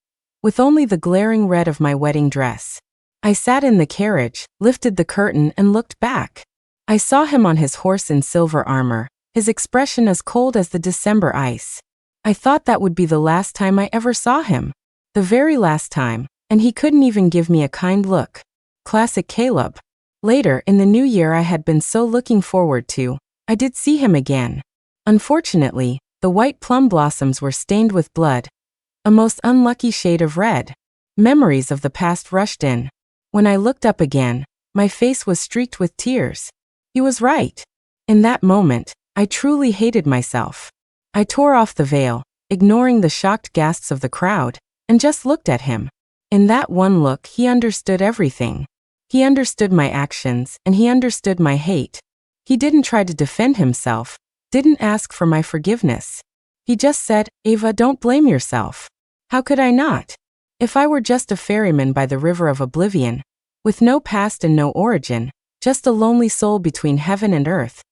with only the glaring red of my wedding dress. I sat in the carriage, lifted the curtain and looked back. I saw him on his horse in silver armor, his expression as cold as the December ice. I thought that would be the last time I ever saw him. The very last time, and he couldn't even give me a kind look. Classic Caleb. Later, in the new year I had been so looking forward to, I did see him again. Unfortunately, the white plum blossoms were stained with blood, a most unlucky shade of red. Memories of the past rushed in. When I looked up again, my face was streaked with tears. He was right. In that moment, I truly hated myself. I tore off the veil, ignoring the shocked gasps of the crowd, and just looked at him. In that one look, he understood everything. He understood my actions, and he understood my hate. He didn't try to defend himself, didn't ask for my forgiveness. He just said, "Ava, don't blame yourself." How could I not? If I were just a ferryman by the river of oblivion, with no past and no origin, just a lonely soul between heaven and earth,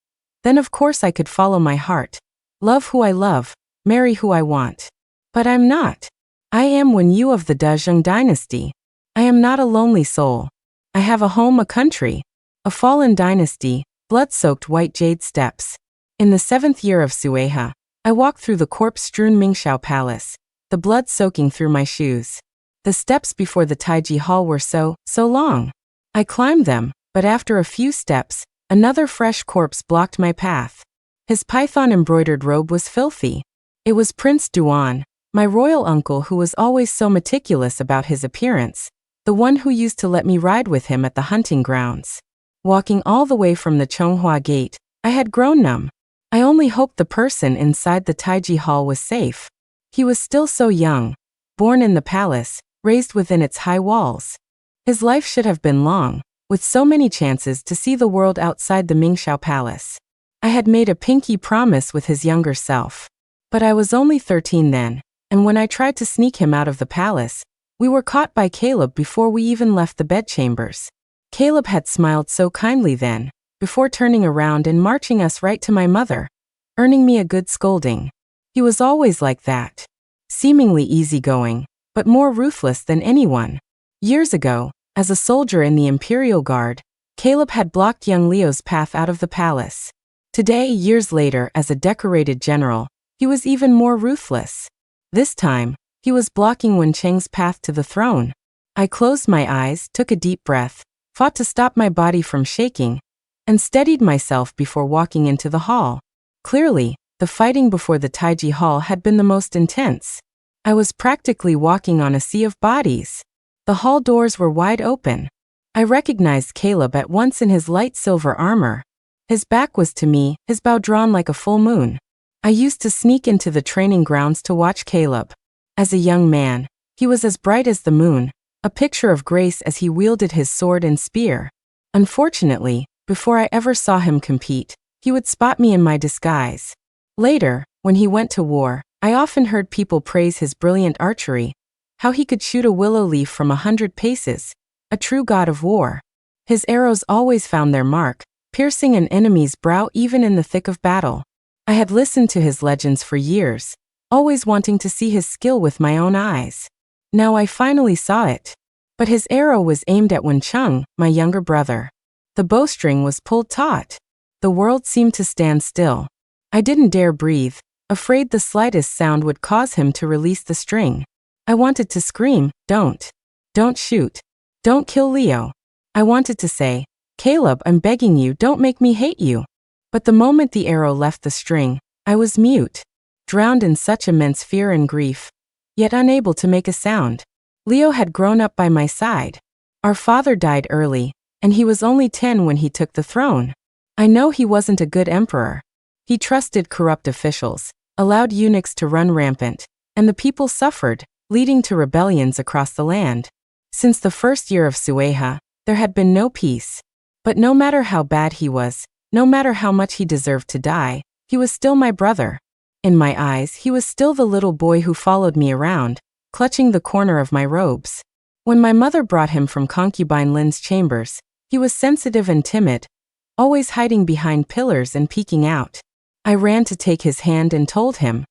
then of course I could follow my heart, love who I love, marry who I want. But I'm not. I am Wen Yu of the Dajung dynasty. I am not a lonely soul. I have a home, a country, a fallen dynasty, blood-soaked white jade steps. In the 7th year of Sueha, I walked through the corpse-strewn Mingxiao palace, the blood soaking through my shoes. The steps before the Taiji Hall were so long. I climbed them, but after a few steps, another fresh corpse blocked my path. His python-embroidered robe was filthy. It was Prince Duan, my royal uncle who was always so meticulous about his appearance, the one who used to let me ride with him at the hunting grounds. Walking all the way from the Chonghua Gate, I had grown numb. I only hoped the person inside the Taiji Hall was safe. He was still so young, born in the palace, raised within its high walls. His life should have been long, with so many chances to see the world outside the Mingxiao palace. I had made a pinky promise with his younger self. But I was only 13 then, and when I tried to sneak him out of the palace, we were caught by Caleb before we even left the bedchambers. Caleb had smiled so kindly then, before turning around and marching us right to my mother, earning me a good scolding. He was always like that. Seemingly easygoing, but more ruthless than anyone. Years ago, as a soldier in the Imperial Guard, Caleb had blocked young Leo's path out of the palace. Today, years later, as a decorated general, he was even more ruthless. This time, he was blocking Wen Cheng's path to the throne. I closed my eyes, took a deep breath, fought to stop my body from shaking, and steadied myself before walking into the hall. Clearly, the fighting before the Taiji Hall had been the most intense. I was practically walking on a sea of bodies. The hall doors were wide open. I recognized Caleb at once in his light silver armor. His back was to me, his bow drawn like a full moon. I used to sneak into the training grounds to watch Caleb. As a young man, he was as bright as the moon, a picture of grace as he wielded his sword and spear. Unfortunately, before I ever saw him compete, he would spot me in my disguise. Later, when he went to war, I often heard people praise his brilliant archery, how he could shoot a willow leaf from 100 paces, a true god of war. His arrows always found their mark, piercing an enemy's brow even in the thick of battle. I had listened to his legends for years, always wanting to see his skill with my own eyes. Now I finally saw it. But his arrow was aimed at Wencheng, my younger brother. The bowstring was pulled taut. The world seemed to stand still. I didn't dare breathe, afraid the slightest sound would cause him to release the string. I wanted to scream, "Don't. Don't shoot. Don't kill Leo." I wanted to say, "Caleb, I'm begging you, don't make me hate you." But the moment the arrow left the string, I was mute, drowned in such immense fear and grief, yet unable to make a sound. Leo had grown up by my side. Our father died early, and he was only 10 when he took the throne. I know he wasn't a good emperor. He trusted corrupt officials, allowed eunuchs to run rampant, and the people suffered, leading to rebellions across the land. Since the first year of Sueha, there had been no peace. But no matter how bad he was, no matter how much he deserved to die, he was still my brother. In my eyes, he was still the little boy who followed me around, clutching the corner of my robes. When my mother brought him from concubine Lin's chambers, he was sensitive and timid, always hiding behind pillars and peeking out. I ran to take his hand and told him,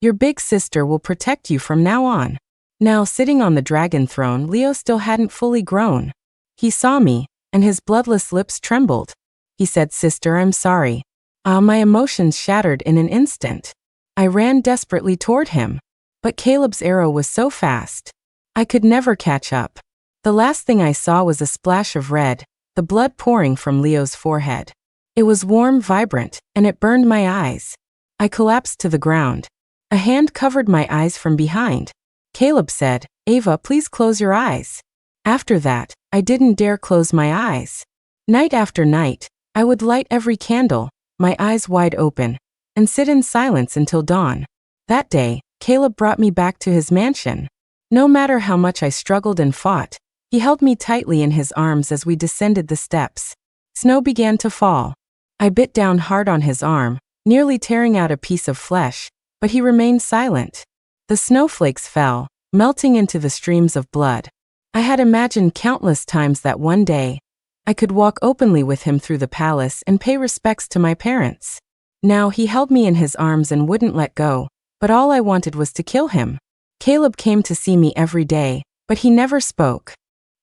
"Your big sister will protect you from now on." Now sitting on the dragon throne, Leo still hadn't fully grown. He saw me, and his bloodless lips trembled. He said, "Sister, I'm sorry." My emotions shattered in an instant. I ran desperately toward him. But Caleb's arrow was so fast. I could never catch up. The last thing I saw was a splash of red, the blood pouring from Leo's forehead. It was warm, vibrant, and it burned my eyes. I collapsed to the ground. A hand covered my eyes from behind. Caleb said, "Ava, please close your eyes." After that, I didn't dare close my eyes. Night after night, I would light every candle, my eyes wide open, and sit in silence until dawn. That day, Caleb brought me back to his mansion. No matter how much I struggled and fought, he held me tightly in his arms as we descended the steps. Snow began to fall. I bit down hard on his arm, nearly tearing out a piece of flesh, but he remained silent. The snowflakes fell, melting into the streams of blood. I had imagined countless times that one day, I could walk openly with him through the palace and pay respects to my parents. Now he held me in his arms and wouldn't let go, but all I wanted was to kill him. Caleb came to see me every day, but he never spoke.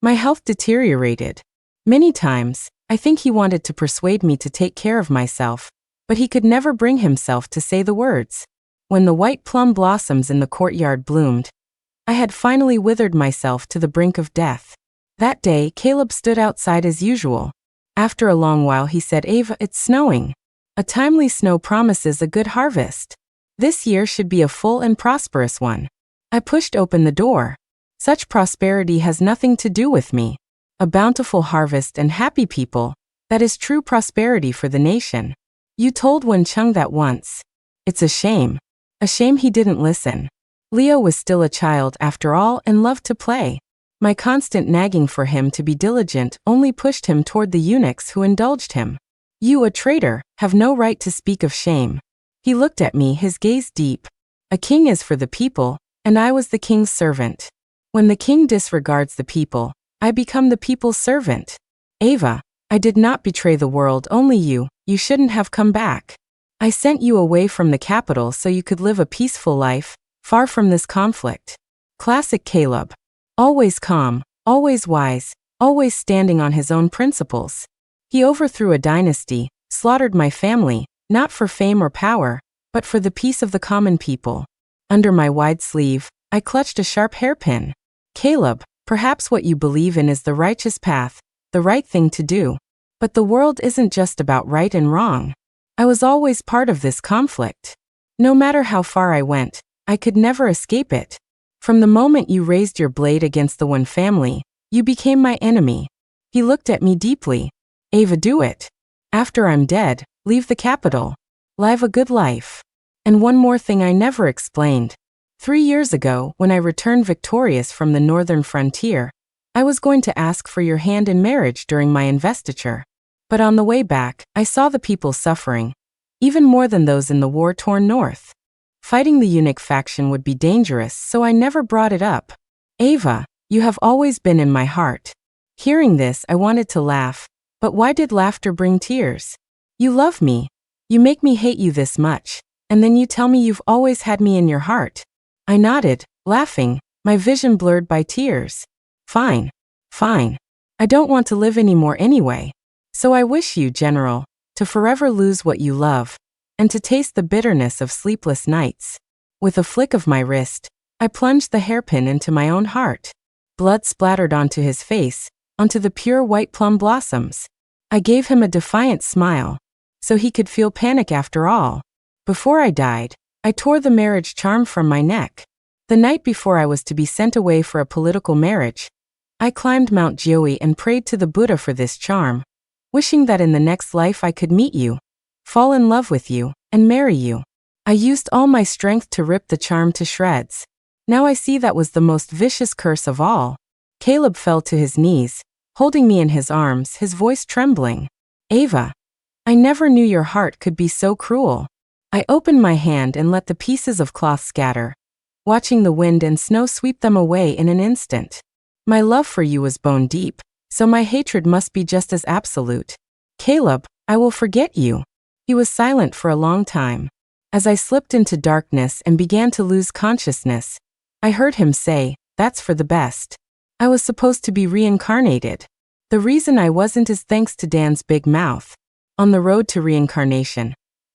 My health deteriorated. Many times, I think he wanted to persuade me to take care of myself, but he could never bring himself to say the words. When the white plum blossoms in the courtyard bloomed, I had finally withered myself to the brink of death. That day, Caleb stood outside as usual. After a long while he said, "Ava, it's snowing. A timely snow promises a good harvest. This year should be a full and prosperous one." I pushed open the door. "Such prosperity has nothing to do with me. A bountiful harvest and happy people, that is true prosperity for the nation. You told Wencheng that once. It's a shame. A shame he didn't listen." Leo was still a child after all and loved to play. My constant nagging for him to be diligent only pushed him toward the eunuchs who indulged him. "You, a traitor, have no right to speak of shame." He looked at me, his gaze deep. A king is for the people, and I was the king's servant. When the king disregards the people, I become the people's servant. "Ava, I did not betray the world, only you shouldn't have come back. I sent you away from the capital so you could live a peaceful life, far from this conflict." Classic Caleb. Always calm, always wise, always standing on his own principles. He overthrew a dynasty, slaughtered my family, not for fame or power, but for the peace of the common people. Under my wide sleeve, I clutched a sharp hairpin. "Caleb, perhaps what you believe in is the righteous path, the right thing to do. But the world isn't just about right and wrong. I was always part of this conflict. No matter how far I went, I could never escape it. From the moment you raised your blade against the one family, you became my enemy." He looked at me deeply. "Ava, do it. After I'm dead, leave the capital. Live a good life." And one more thing I never explained. 3 years ago, when I returned victorious from the northern frontier, I was going to ask for your hand in marriage during my investiture. But on the way back, I saw the people suffering, even more than those in the war-torn north. Fighting the eunuch faction would be dangerous, so I never brought it up. "Ava, you have always been in my heart." Hearing this, I wanted to laugh, but why did laughter bring tears? "You love me. You make me hate you this much, and then you tell me you've always had me in your heart." I nodded, laughing, my vision blurred by tears. "Fine. Fine. I don't want to live anymore anyway. So I wish you, General, to forever lose what you love, and to taste the bitterness of sleepless nights. With a flick of my wrist, I plunged the hairpin into my own heart. Blood splattered onto his face, onto the pure white plum blossoms. I gave him a defiant smile, so he could feel panic after all. Before I died, I tore the marriage charm from my neck. The night before I was to be sent away for a political marriage, I climbed Mount Jioi and prayed to the Buddha for this charm, wishing that in the next life I could meet you, fall in love with you, and marry you. I used all my strength to rip the charm to shreds. Now I see that was the most vicious curse of all. Caleb fell to his knees, holding me in his arms, his voice trembling. Ava, I never knew your heart could be so cruel. I opened my hand and let the pieces of cloth scatter, watching the wind and snow sweep them away in an instant. My love for you was bone deep, so my hatred must be just as absolute. Caleb, I will forget you. He was silent for a long time. As I slipped into darkness and began to lose consciousness, I heard him say, "That's for the best." I was supposed to be reincarnated. The reason I wasn't is thanks to Dan's big mouth. On the road to reincarnation,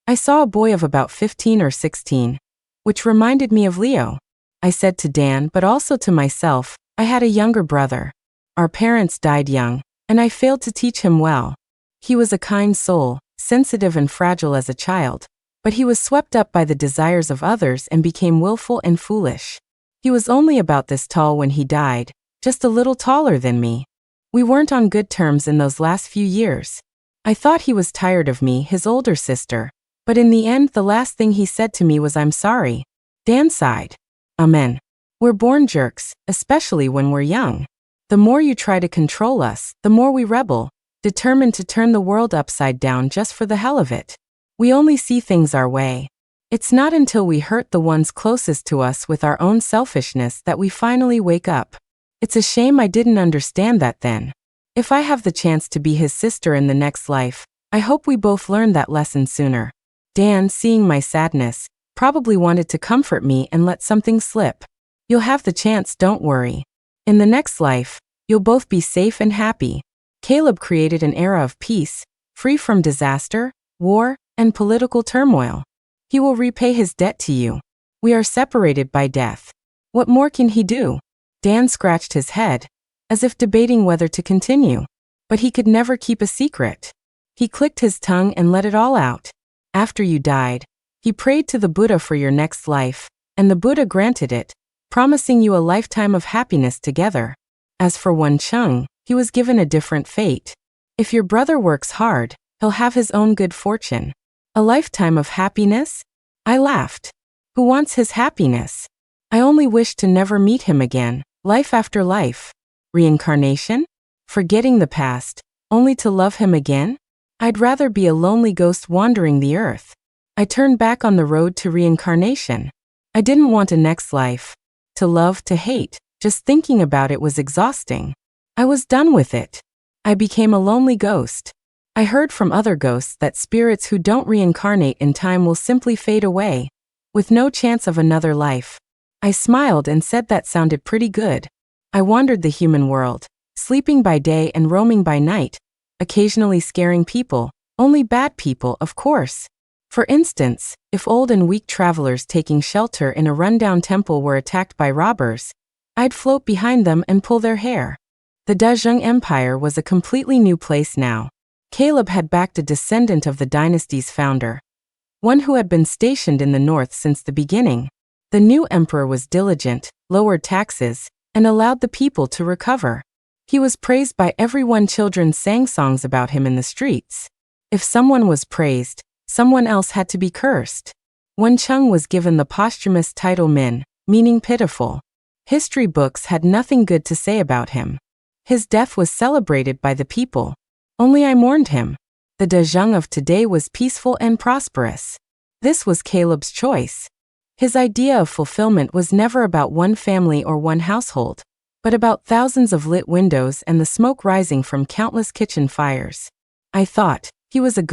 I saw a boy of about 15 or 16, which reminded me of Leo. I said to Dan, but also to myself, I had a younger brother. Our parents died young, and I failed to teach him well. He was a kind soul, sensitive and fragile as a child, but he was swept up by the desires of others and became willful and foolish. He was only about this tall when he died, just a little taller than me. We weren't on good terms in those last few years. I thought he was tired of me, his older sister, but in the end the last thing he said to me was, "I'm sorry." Dan sighed. Amen. We're born jerks, especially when we're young. The more you try to control us, the more we rebel, determined to turn the world upside down just for the hell of it. We only see things our way. It's not until we hurt the ones closest to us with our own selfishness that we finally wake up. It's a shame I didn't understand that then. If I have the chance to be his sister in the next life, I hope we both learn that lesson sooner. Dan, seeing my sadness, probably wanted to comfort me and let something slip. You'll have the chance, don't worry. In the next life, you'll both be safe and happy. Caleb created an era of peace, free from disaster, war, and political turmoil. He will repay his debt to you. We are separated by death. What more can he do? Dan scratched his head, as if debating whether to continue. But he could never keep a secret. He clicked his tongue and let it all out. After you died, he prayed to the Buddha for your next life, and the Buddha granted it, promising you a lifetime of happiness together. As for Wen Chung, he was given a different fate. If your brother works hard, he'll have his own good fortune. A lifetime of happiness? I laughed. Who wants his happiness? I only wish to never meet him again, life after life. Reincarnation? Forgetting the past, only to love him again? I'd rather be a lonely ghost wandering the earth. I turned back on the road to reincarnation. I didn't want a next life. To love, to hate, just thinking about it was exhausting. I was done with it. I became a lonely ghost. I heard from other ghosts that spirits who don't reincarnate in time will simply fade away, with no chance of another life. I smiled and said that sounded pretty good. I wandered the human world, sleeping by day and roaming by night, occasionally scaring people, only bad people, of course. For instance, if old and weak travelers taking shelter in a rundown temple were attacked by robbers, I'd float behind them and pull their hair. The Dazheng Empire was a completely new place now. Caleb had backed a descendant of the dynasty's founder, one who had been stationed in the north since the beginning. The new emperor was diligent, lowered taxes, and allowed the people to recover. He was praised by everyone. Children sang songs about him in the streets. If someone was praised, someone else had to be cursed. Wen Chung was given the posthumous title Min, meaning pitiful. History books had nothing good to say about him. His death was celebrated by the people. Only I mourned him. The Dazheng of today was peaceful and prosperous. This was Caleb's choice. His idea of fulfillment was never about one family or one household, but about thousands of lit windows and the smoke rising from countless kitchen fires. I thought, he was a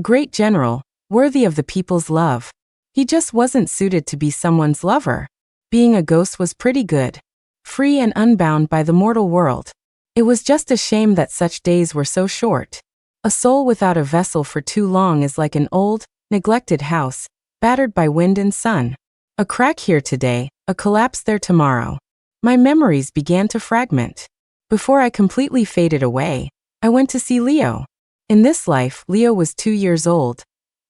great general, worthy of the people's love. He just wasn't suited to be someone's lover. Being a ghost was pretty good. Free and unbound by the mortal world. It was just a shame that such days were so short. A soul without a vessel for too long is like an old, neglected house, battered by wind and sun. A crack here today, a collapse there tomorrow. My memories began to fragment. Before I completely faded away, I went to see Leo. In this life, Leo was 2 years old,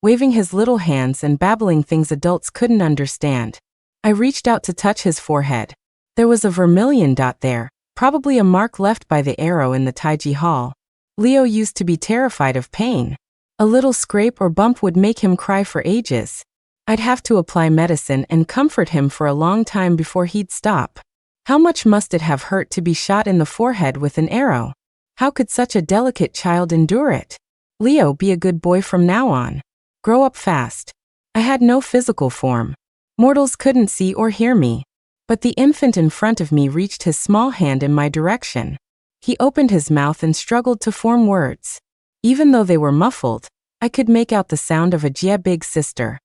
waving his little hands and babbling things adults couldn't understand. I reached out to touch his forehead. There was a vermilion dot there, probably a mark left by the arrow in the Taiji Hall. Leo used to be terrified of pain. A little scrape or bump would make him cry for ages. I'd have to apply medicine and comfort him for a long time before he'd stop. How much must it have hurt to be shot in the forehead with an arrow? How could such a delicate child endure it? Leo, be a good boy from now on. Grow up fast. I had no physical form. Mortals couldn't see or hear me. But the infant in front of me reached his small hand in my direction. He opened his mouth and struggled to form words. Even though they were muffled, I could make out the sound of a "Jia big sister."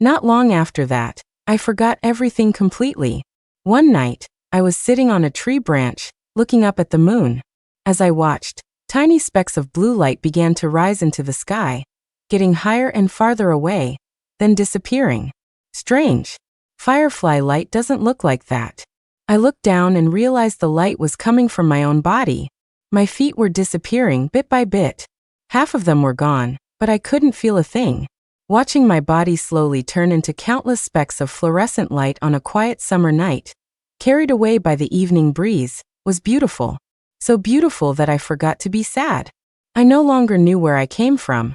Not long after that, I forgot everything completely. One night, I was sitting on a tree branch, looking up at the moon. As I watched, tiny specks of blue light began to rise into the sky, getting higher and farther away, then disappearing. Strange. Firefly light doesn't look like that. I looked down and realized the light was coming from my own body. My feet were disappearing bit by bit. Half of them were gone, but I couldn't feel a thing. Watching my body slowly turn into countless specks of fluorescent light on a quiet summer night, carried away by the evening breeze, was beautiful. So beautiful that I forgot to be sad. I no longer knew where I came from.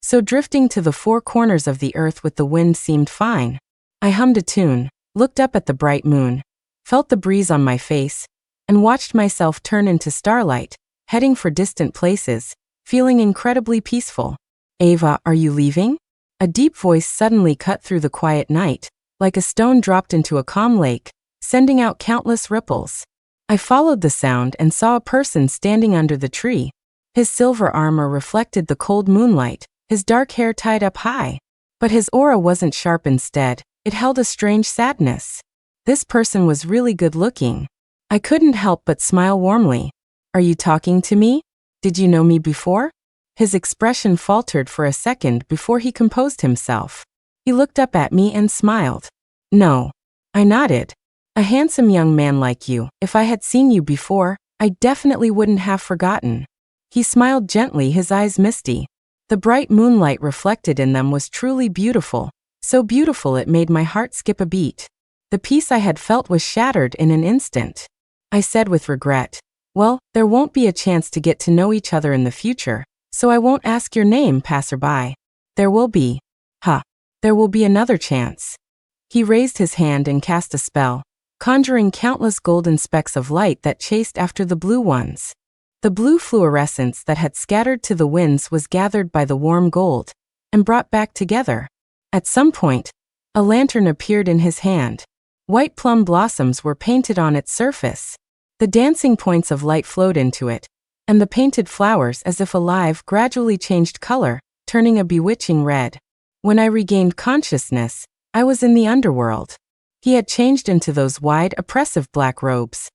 So drifting to the four corners of the earth with the wind seemed fine. I hummed a tune, looked up at the bright moon, felt the breeze on my face, and watched myself turn into starlight, heading for distant places, feeling incredibly peaceful. Ava, are you leaving? A deep voice suddenly cut through the quiet night, like a stone dropped into a calm lake, sending out countless ripples. I followed the sound and saw a person standing under the tree. His silver armor reflected the cold moonlight, his dark hair tied up high. But his aura wasn't sharp instead, it held a strange sadness. This person was really good looking. I couldn't help but smile warmly. Are you talking to me? Did you know me before? His expression faltered for a second before he composed himself. He looked up at me and smiled. No. I nodded. A handsome young man like you, if I had seen you before, I definitely wouldn't have forgotten. He smiled gently, his eyes misty. The bright moonlight reflected in them was truly beautiful, so beautiful it made my heart skip a beat. The peace I had felt was shattered in an instant. I said with regret, well, there won't be a chance to get to know each other in the future, so I won't ask your name, passerby. There will be. There will be another chance. He raised his hand and cast a spell, conjuring countless golden specks of light that chased after the blue ones. The blue fluorescence that had scattered to the winds was gathered by the warm gold and brought back together. At some point, a lantern appeared in his hand. White plum blossoms were painted on its surface. The dancing points of light flowed into it, and the painted flowers, as if alive, gradually changed color, turning a bewitching red. When I regained consciousness, I was in the underworld. He had changed into those wide, oppressive black robes.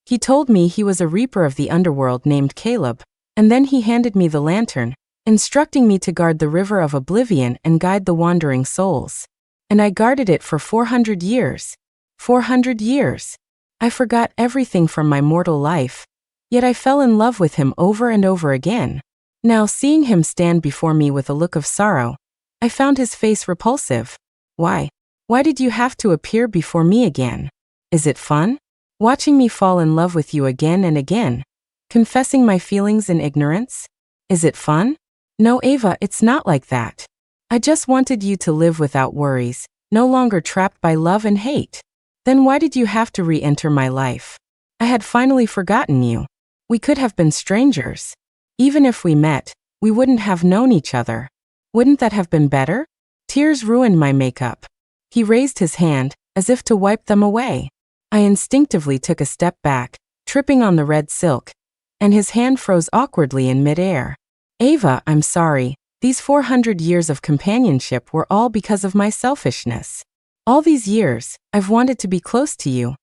He told me he was a reaper of the underworld named Caleb, and then he handed me the lantern, instructing me to guard the river of oblivion and guide the wandering souls. And I guarded it for 400 years. 400 years. I forgot everything from my mortal life, yet I fell in love with him over and over again. Now, seeing him stand before me with a look of sorrow, I found his face repulsive. Why? Why did you have to appear before me again? Is it fun? Watching me fall in love with you again and again? Confessing my feelings in ignorance? Is it fun? No, Ava, it's not like that. I just wanted you to live without worries, no longer trapped by love and hate. Then why did you have to re-enter my life? I had finally forgotten you. We could have been strangers. Even if we met, we wouldn't have known each other. Wouldn't that have been better? Tears ruined my makeup. He raised his hand, as if to wipe them away. I instinctively took a step back, tripping on the red silk, and his hand froze awkwardly in midair. Ava, I'm sorry. These 400 years of companionship were all because of my selfishness. All these years, I've wanted to be close to you.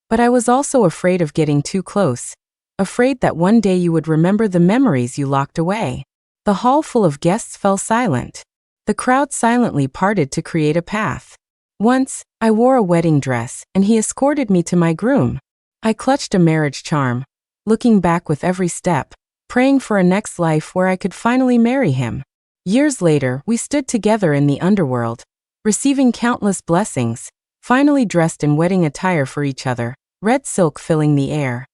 But I was also afraid of getting too close, afraid that one day you would remember the memories you locked away. The hall full of guests fell silent. The crowd silently parted to create a path. Once, I wore a wedding dress, and he escorted me to my groom. I clutched a marriage charm, looking back with every step, praying for a next life where I could finally marry him. Years later, we stood together in the underworld, receiving countless blessings, finally dressed in wedding attire for each other, red silk filling the air.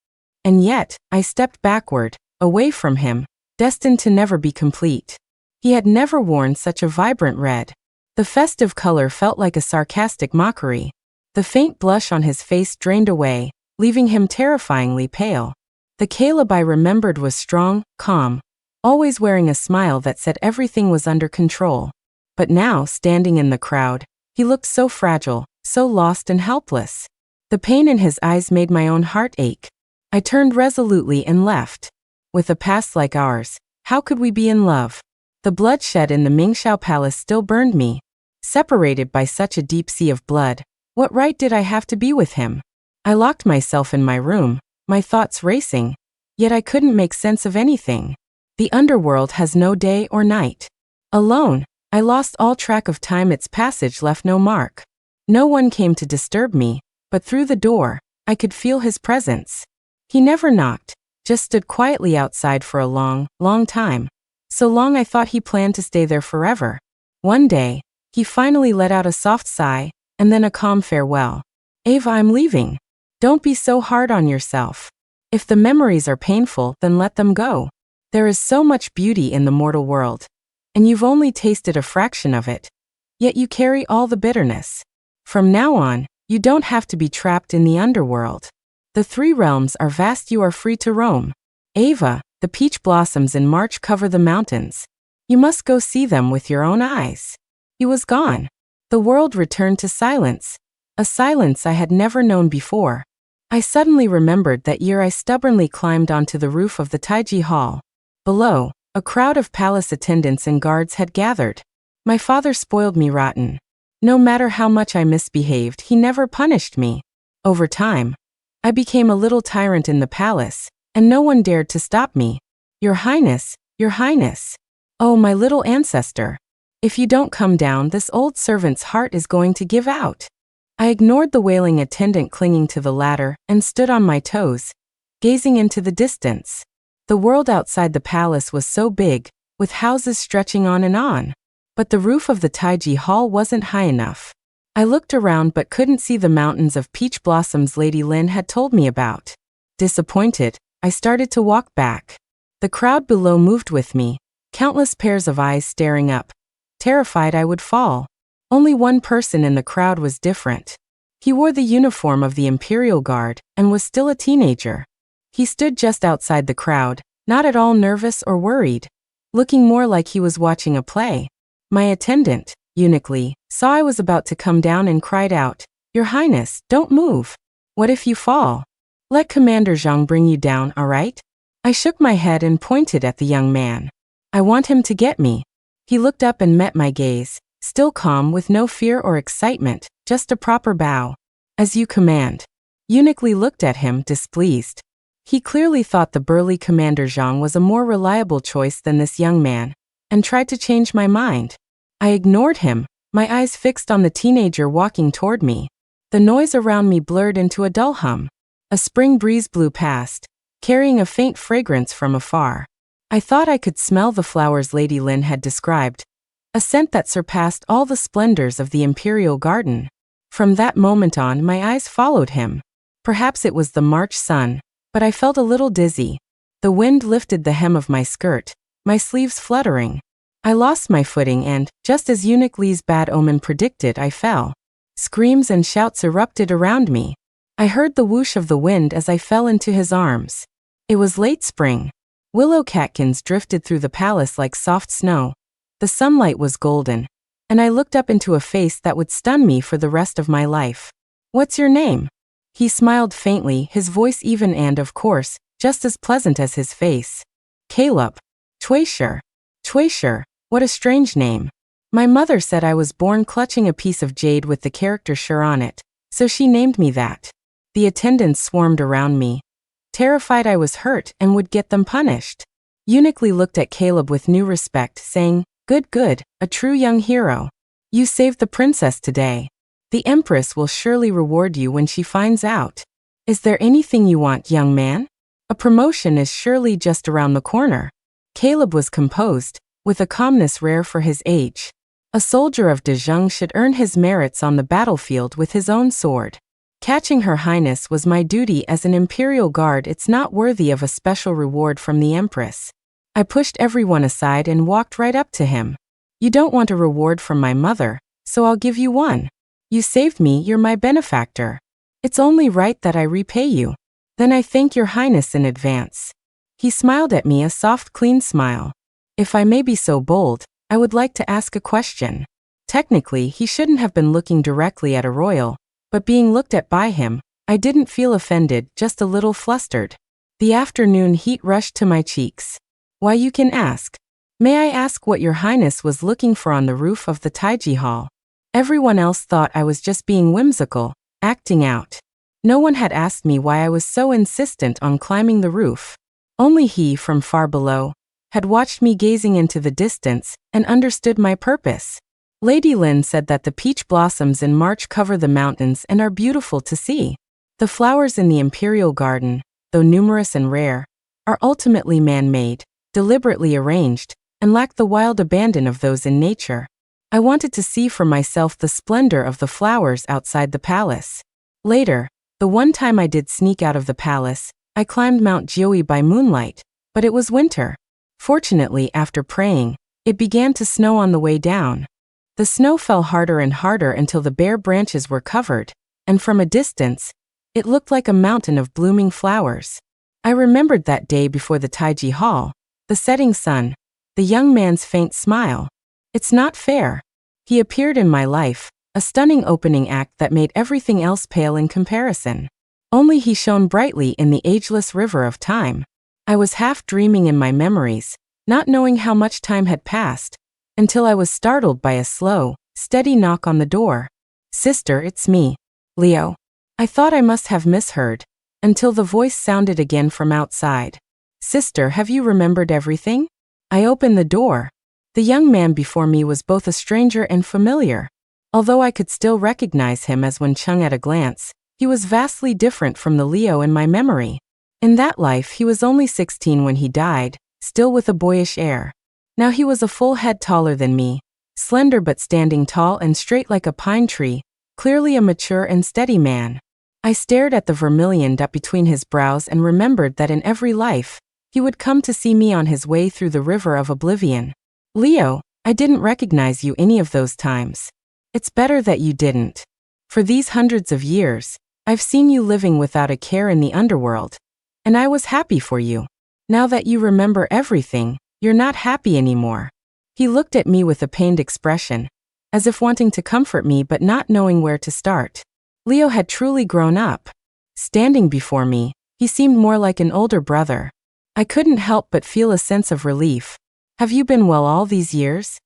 And yet, I stepped backward, away from him, destined to never be complete. He had never worn such a vibrant red. The festive color felt like a sarcastic mockery. The faint blush on his face drained away, leaving him terrifyingly pale. The Caleb I remembered was strong, calm, always wearing a smile that said everything was under control. But now, standing in the crowd, he looked so fragile, so lost and helpless. The pain in his eyes made my own heart ache. I turned resolutely and left. With a past like ours, how could we be in love? The bloodshed in the Mingxiao Palace still burned me. Separated by such a deep sea of blood, what right did I have to be with him? I locked myself in my room, my thoughts racing, yet I couldn't make sense of anything. The underworld has no day or night. Alone, I lost all track of time. Its passage left no mark. No one came to disturb me, but through the door, I could feel his presence. He never knocked, just stood quietly outside for a long, long time. So long I thought he planned to stay there forever. One day, he finally let out a soft sigh, and then a calm farewell. Ava, I'm leaving. Don't be so hard on yourself. If the memories are painful, then let them go. There is so much beauty in the mortal world, and you've only tasted a fraction of it. Yet you carry all the bitterness. From now on, you don't have to be trapped in the underworld. The three realms are vast. You are free to roam. Ava, the peach blossoms in March cover the mountains. You must go see them with your own eyes. He was gone. The world returned to silence, a silence I had never known before. I suddenly remembered that year I stubbornly climbed onto the roof of the Taiji Hall. Below, a crowd of palace attendants and guards had gathered. My father spoiled me rotten. No matter how much I misbehaved, he never punished me. Over time, I became a little tyrant in the palace, and no one dared to stop me. Your Highness, Your Highness. Oh, my little ancestor. If you don't come down, this old servant's heart is going to give out. I ignored the wailing attendant clinging to the ladder and stood on my toes, gazing into the distance. The world outside the palace was so big, with houses stretching on, but the roof of the Taiji Hall wasn't high enough. I looked around but couldn't see the mountains of peach blossoms Lady Lin had told me about. Disappointed, I started to walk back. The crowd below moved with me, countless pairs of eyes staring up, terrified I would fall. Only one person in the crowd was different. He wore the uniform of the Imperial Guard and was still a teenager. He stood just outside the crowd, not at all nervous or worried, looking more like he was watching a play. My attendant, Eunuch Li, saw I was about to come down and cried out, "Your Highness, don't move. What if you fall? Let Commander Zhang bring you down, all right?" I shook my head and pointed at the young man. "I want him to get me." He looked up and met my gaze, still calm with no fear or excitement, just a proper bow. "As you command." Eunuch Li looked at him, displeased. He clearly thought the burly Commander Zhang was a more reliable choice than this young man, and tried to change my mind. I ignored him, my eyes fixed on the teenager walking toward me. The noise around me blurred into a dull hum. A spring breeze blew past, carrying a faint fragrance from afar. I thought I could smell the flowers Lady Lin had described, a scent that surpassed all the splendors of the Imperial Garden. From that moment on, my eyes followed him. Perhaps it was the March sun, but I felt a little dizzy. The wind lifted the hem of my skirt, my sleeves fluttering. I lost my footing and, just as Eunuch Li's bad omen predicted, I fell. Screams and shouts erupted around me. I heard the whoosh of the wind as I fell into his arms. It was late spring. Willow catkins drifted through the palace like soft snow. The sunlight was golden, and I looked up into a face that would stun me for the rest of my life. "What's your name?" He smiled faintly, his voice even and, of course, just as pleasant as his face. "Caleb. Tuisher. Tuisher, what a strange name. My mother said I was born clutching a piece of jade with the character Shur on it, so she named me that." The attendants swarmed around me. terrified I was hurt and would get them punished. Uniquely looked at Caleb with new respect, saying, "Good, good, a true young hero. You saved the princess today. The Empress will surely reward you when she finds out. Is there anything you want, young man? A promotion is surely just around the corner." Caleb was composed, with a calmness rare for his age. A soldier of Dezheng should earn his merits on the battlefield with his own sword. Catching Her Highness was my duty as an imperial guard. It's not worthy of a special reward from the Empress. I pushed everyone aside and walked right up to him. "You don't want a reward from my mother, so I'll give you one. You saved me, you're my benefactor. It's only right that I repay you. Then I thank your highness in advance." He smiled at me, a soft, clean smile. "If I may be so bold, I would like to ask a question." Technically, he shouldn't have been looking directly at a royal, but being looked at by him, I didn't feel offended, just a little flustered. The afternoon heat rushed to my cheeks. "Why, you can ask. May I ask what your highness was looking for on the roof of the Taiji Hall?" Everyone else thought I was just being whimsical, acting out. No one had asked me why I was so insistent on climbing the roof. Only he, from far below, had watched me gazing into the distance and understood my purpose. Lady Lin said that the peach blossoms in March cover the mountains and are beautiful to see. The flowers in the imperial garden, though numerous and rare, are ultimately man-made, deliberately arranged, and lack the wild abandon of those in nature. I wanted to see for myself the splendor of the flowers outside the palace. Later, the one time I did sneak out of the palace, I climbed Mount Jiui by moonlight, but it was winter. Fortunately, after praying, it began to snow on the way down. The snow fell harder and harder until the bare branches were covered, and from a distance, it looked like a mountain of blooming flowers. I remembered that day before the Taiji Hall, the setting sun, the young man's faint smile. It's not fair. He appeared in my life, a stunning opening act that made everything else pale in comparison. Only he shone brightly in the ageless river of time. I was half dreaming in my memories, not knowing how much time had passed, until I was startled by a slow, steady knock on the door. "Sister, it's me, Leo." I thought I must have misheard, until the voice sounded again from outside. "Sister, have you remembered everything?" I opened the door. The young man before me was both a stranger and familiar. Although I could still recognize him as Wencheng at a glance, he was vastly different from the Leo in my memory. In that life, he was only 16 when he died, still with a boyish air. Now he was a full head taller than me, slender but standing tall and straight like a pine tree, clearly a mature and steady man. I stared at the vermilion dot between his brows and remembered that in every life, he would come to see me on his way through the river of oblivion. "Leo, I didn't recognize you any of those times. It's better that you didn't. For these hundreds of years, I've seen you living without a care in the underworld, and I was happy for you. Now that you remember everything, you're not happy anymore." He looked at me with a pained expression, as if wanting to comfort me but not knowing where to start. Leo had truly grown up. Standing before me, he seemed more like an older brother. I couldn't help but feel a sense of relief. "Have you been well all these years?"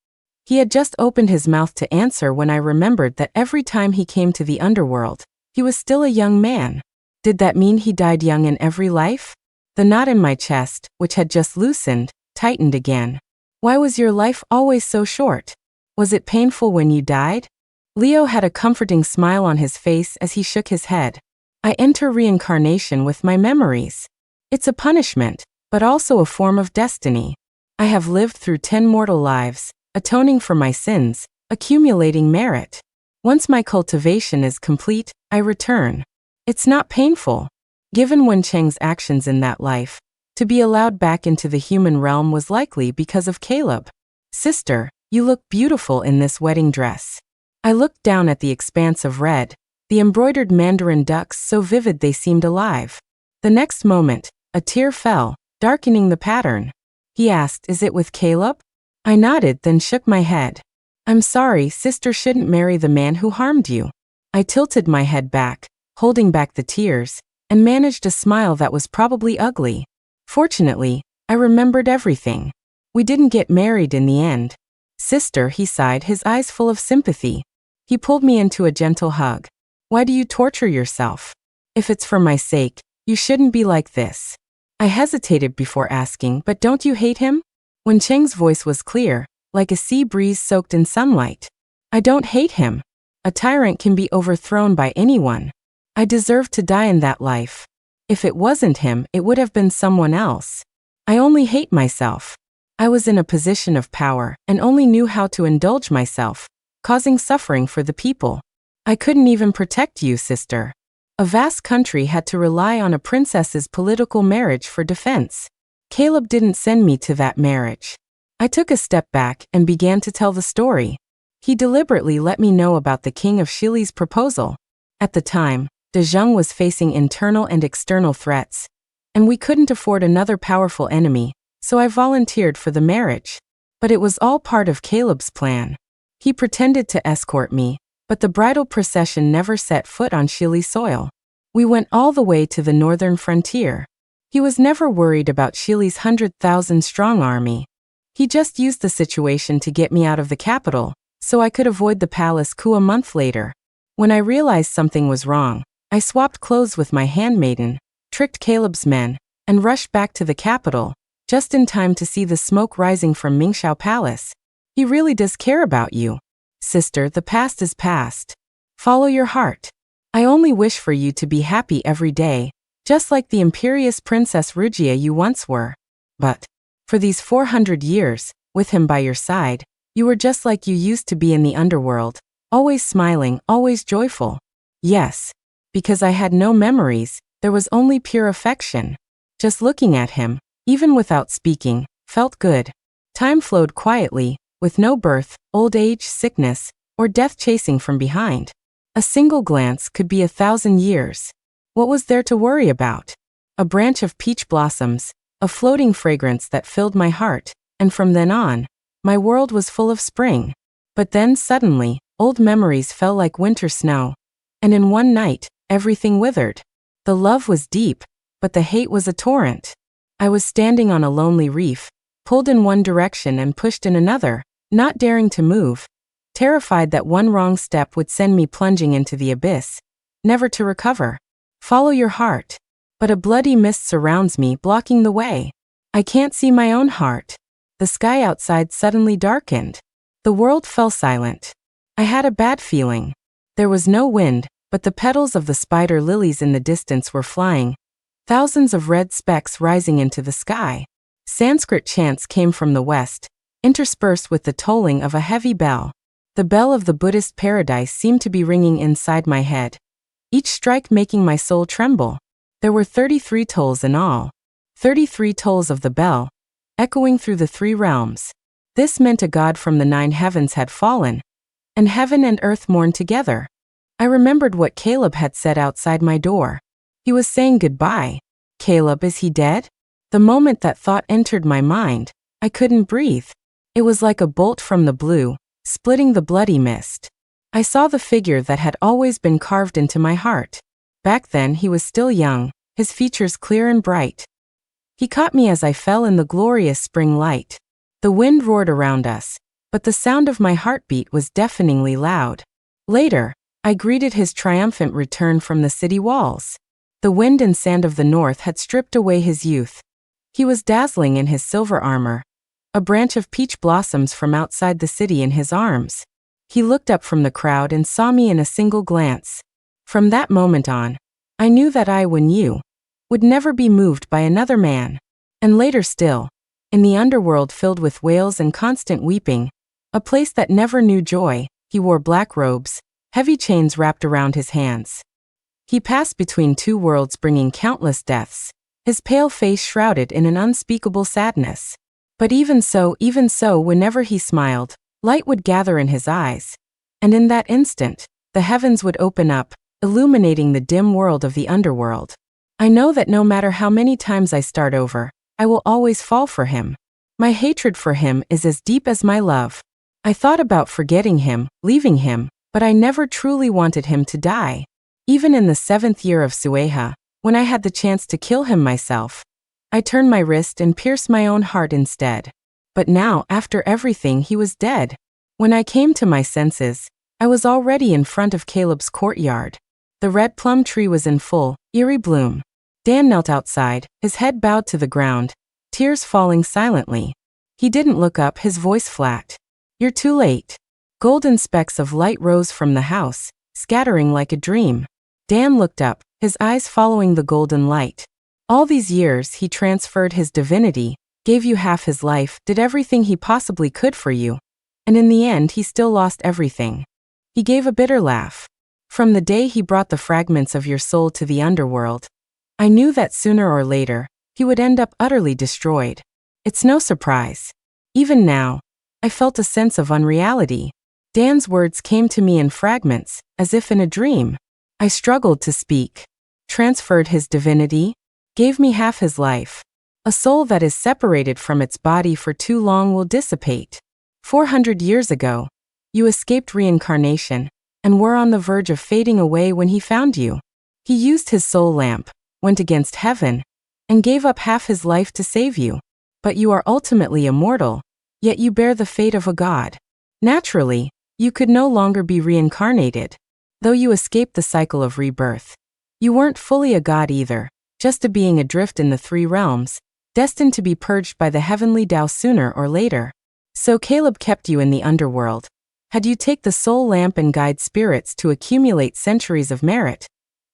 He had just opened his mouth to answer when I remembered that every time he came to the underworld, he was still a young man. Did that mean he died young in every life? The knot in my chest, which had just loosened, tightened again. "Why was your life always so short? Was it painful when you died?" Leo had a comforting smile on his face as he shook his head. "I enter reincarnation with my memories. It's a punishment, but also a form of destiny. I have lived through 10 mortal lives, atoning for my sins, accumulating merit. Once my cultivation is complete, I return. It's not painful." Given Wencheng's actions in that life, to be allowed back into the human realm was likely because of Caleb. "Sister, you look beautiful in this wedding dress." I looked down at the expanse of red, the embroidered mandarin ducks so vivid they seemed alive. The next moment, a tear fell, darkening the pattern. He asked, "Is it with Caleb?" I nodded, then shook my head. "I'm sorry, sister shouldn't marry the man who harmed you." I tilted my head back, holding back the tears, and managed a smile that was probably ugly. Fortunately, I remembered everything. "We didn't get married in the end." "Sister," he sighed, his eyes full of sympathy. He pulled me into a gentle hug. "Why do you torture yourself? If it's for my sake, You shouldn't be like this. I hesitated before asking, but don't you hate him? Wen Cheng's voice was clear, like a sea breeze soaked in sunlight. I don't hate him. A tyrant can be overthrown by anyone. I deserved to die in that life. If it wasn't him, it would have been someone else. I only hate myself. I was in a position of power and only knew how to indulge myself, causing suffering for the people. I couldn't even protect you, sister. A vast country had to rely on a princess's political marriage for defense. Caleb didn't send me to that marriage. I took a step back and began to tell the story. He deliberately let me know about the king of Shili's proposal. At the time, De Zheng was facing internal and external threats, and we couldn't afford another powerful enemy, so I volunteered for the marriage. But it was all part of Caleb's plan. He pretended to escort me, but the bridal procession never set foot on Shili soil. We went all the way to the northern frontier. He was never worried about Shili's 100,000-strong army. He just used the situation to get me out of the capital, so I could avoid the palace coup a month later. When I realized something was wrong, I swapped clothes with my handmaiden, tricked Caleb's men, and rushed back to the capital, just in time to see the smoke rising from Mingxiao Palace. He really does care about you. Sister, the past is past. Follow your heart. I only wish for you to be happy every day, just like the imperious Princess Rugia you once were. But, for these 400 years, with him by your side, you were just like you used to be in the underworld, always smiling, always joyful. Yes, because I had no memories, there was only pure affection. Just looking at him, even without speaking, felt good. Time flowed quietly, with no birth, old age, sickness, or death chasing from behind. A single glance could be 1,000 years. What was there to worry about? A branch of peach blossoms, a floating fragrance that filled my heart, and from then on, my world was full of spring. But then suddenly, old memories fell like winter snow, and in one night, everything withered. The love was deep, but the hate was a torrent. I was standing on a lonely reef, pulled in one direction and pushed in another, not daring to move, terrified that one wrong step would send me plunging into the abyss, never to recover. Follow your heart. But a bloody mist surrounds me, blocking the way. I can't see my own heart. The sky outside suddenly darkened. The world fell silent. I had a bad feeling. There was no wind, but the petals of the spider lilies in the distance were flying, thousands of red specks rising into the sky. Sanskrit chants came from the west, interspersed with the tolling of a heavy bell. The bell of the Buddhist paradise seemed to be ringing inside my head, each strike making my soul tremble. There were 33 tolls in all, 33 tolls of the bell, echoing through the 3 realms. This meant a god from the 9 heavens had fallen, and heaven and earth mourned together. I remembered what Caleb had said outside my door. He was saying goodbye. Caleb, is he dead? The moment that thought entered my mind, I couldn't breathe. It was like a bolt from the blue, splitting the bloody mist. I saw the figure that had always been carved into my heart. Back then he was still young, his features clear and bright. He caught me as I fell in the glorious spring light. The wind roared around us, but the sound of my heartbeat was deafeningly loud. Later, I greeted his triumphant return from the city walls. The wind and sand of the north had stripped away his youth. He was dazzling in his silver armor, a branch of peach blossoms from outside the city in his arms. He looked up from the crowd and saw me in a single glance. From that moment on, I knew that I, when you, would never be moved by another man. And later still, in the underworld filled with wails and constant weeping, a place that never knew joy, he wore black robes, heavy chains wrapped around his hands. He passed between 2 worlds bringing countless deaths, his pale face shrouded in an unspeakable sadness. But even so, whenever he smiled, light would gather in his eyes. And in that instant, the heavens would open up, illuminating the dim world of the underworld. I know that no matter how many times I start over, I will always fall for him. My hatred for him is as deep as my love. I thought about forgetting him, leaving him, but I never truly wanted him to die. Even in the 7th year of Sueha, when I had the chance to kill him myself, I turned my wrist and pierced my own heart instead. But now, after everything, he was dead. When I came to my senses, I was already in front of Caleb's courtyard. The red plum tree was in full, eerie bloom. Dan knelt outside, his head bowed to the ground, tears falling silently. He didn't look up, his voice flat. You're too late. Golden specks of light rose from the house, scattering like a dream. Dan looked up, his eyes following the golden light. All these years he transferred his divinity, gave you half his life, did everything he possibly could for you. And in the end he still lost everything. He gave a bitter laugh. From the day he brought the fragments of your soul to the underworld, I knew that sooner or later, he would end up utterly destroyed. It's no surprise. Even now, I felt a sense of unreality. Dan's words came to me in fragments, as if in a dream. I struggled to speak. Transferred his divinity? Gave me half his life. A soul that is separated from its body for too long will dissipate. 400 years ago, you escaped reincarnation, and were on the verge of fading away when he found you. He used his soul lamp, went against heaven, and gave up half his life to save you. But you are ultimately immortal, yet you bear the fate of a god. Naturally, you could no longer be reincarnated. Though you escaped the cycle of rebirth, you weren't fully a god either, just a being adrift in the three realms, destined to be purged by the heavenly Tao sooner or later. So Caleb kept you in the underworld. Had you take the soul lamp and guide spirits to accumulate centuries of merit,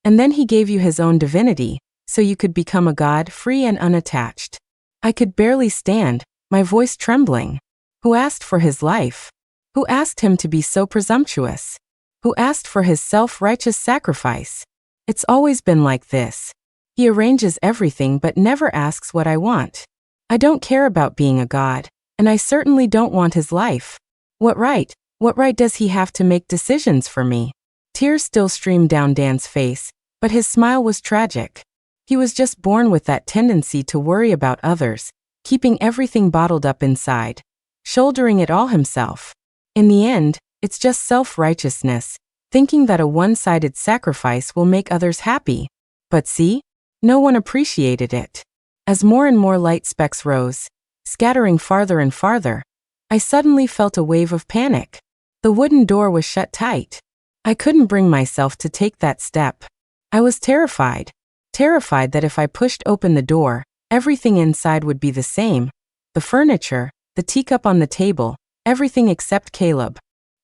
and then he gave you his own divinity, so you could become a god free and unattached. I could barely stand, my voice trembling. Who asked for his life? Who asked him to be so presumptuous? Who asked for his self-righteous sacrifice? It's always been like this. He arranges everything but never asks what I want. I don't care about being a god, and I certainly don't want his life. What right does he have to make decisions for me? Tears still streamed down Dan's face, but his smile was tragic. He was just born with that tendency to worry about others, keeping everything bottled up inside, shouldering it all himself. In the end, it's just self-righteousness, thinking that a one-sided sacrifice will make others happy. But see? No one appreciated it. As more and more light specks rose, scattering farther and farther, I suddenly felt a wave of panic. The wooden door was shut tight. I couldn't bring myself to take that step. I was terrified. Terrified that if I pushed open the door, everything inside would be the same. The furniture, the teacup on the table, everything except Caleb.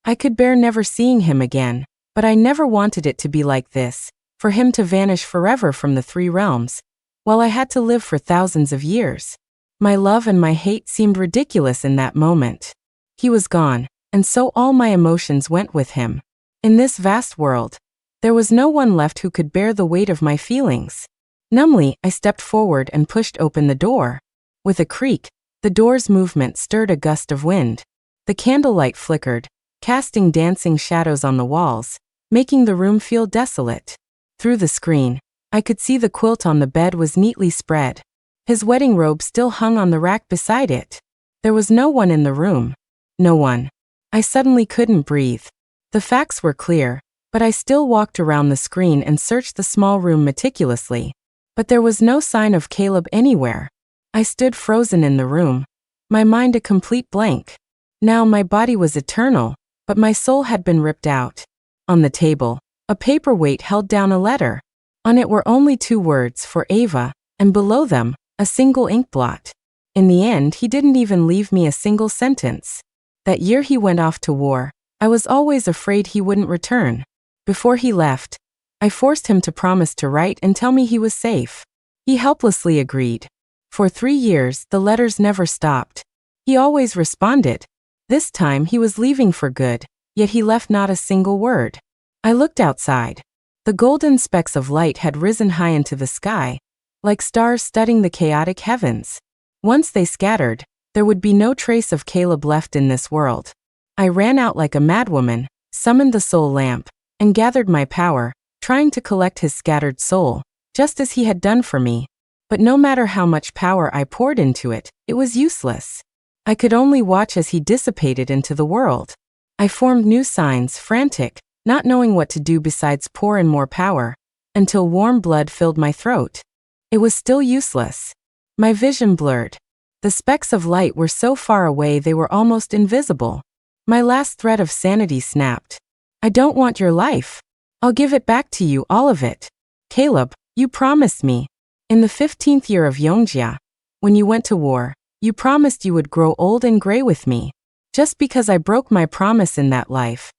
I could bear never seeing him again, but I never wanted it to be like this, for him to vanish forever from the three realms, while I had to live for thousands of years. My love and my hate seemed ridiculous in that moment. He was gone, and so all my emotions went with him. In this vast world, there was no one left who could bear the weight of my feelings. Numbly, I stepped forward and pushed open the door. With a creak, the door's movement stirred a gust of wind. The candlelight flickered, casting dancing shadows on the walls, making the room feel desolate. Through the screen, I could see the quilt on the bed was neatly spread. His wedding robe still hung on the rack beside it. There was no one in the room. No one. I suddenly couldn't breathe. The facts were clear, but I still walked around the screen and searched the small room meticulously. But there was no sign of Caleb anywhere. I stood frozen in the room, my mind a complete blank. Now my body was eternal, but my soul had been ripped out. On the table, a paperweight held down a letter. On it were only 2 words for Ava, and below them, a single ink blot. In the end, he didn't even leave me a single sentence. That year he went off to war. I was always afraid he wouldn't return. Before he left, I forced him to promise to write and tell me he was safe. He helplessly agreed. For 3 years, the letters never stopped. He always responded. This time he was leaving for good, yet he left not a single word. I looked outside. The golden specks of light had risen high into the sky, like stars studding the chaotic heavens. Once they scattered, there would be no trace of Caleb left in this world. I ran out like a madwoman, summoned the soul lamp, and gathered my power, trying to collect his scattered soul, just as he had done for me. But no matter how much power I poured into it, it was useless. I could only watch as he dissipated into the world. I formed new signs, frantic, not knowing what to do besides pour in more power, until warm blood filled my throat. It was still useless. My vision blurred. The specks of light were so far away they were almost invisible. My last thread of sanity snapped. I don't want your life. I'll give it back to you, all of it. Caleb, you promised me. In the 15th year of Yongjia, when you went to war, you promised you would grow old and gray with me. Just because I broke my promise in that life,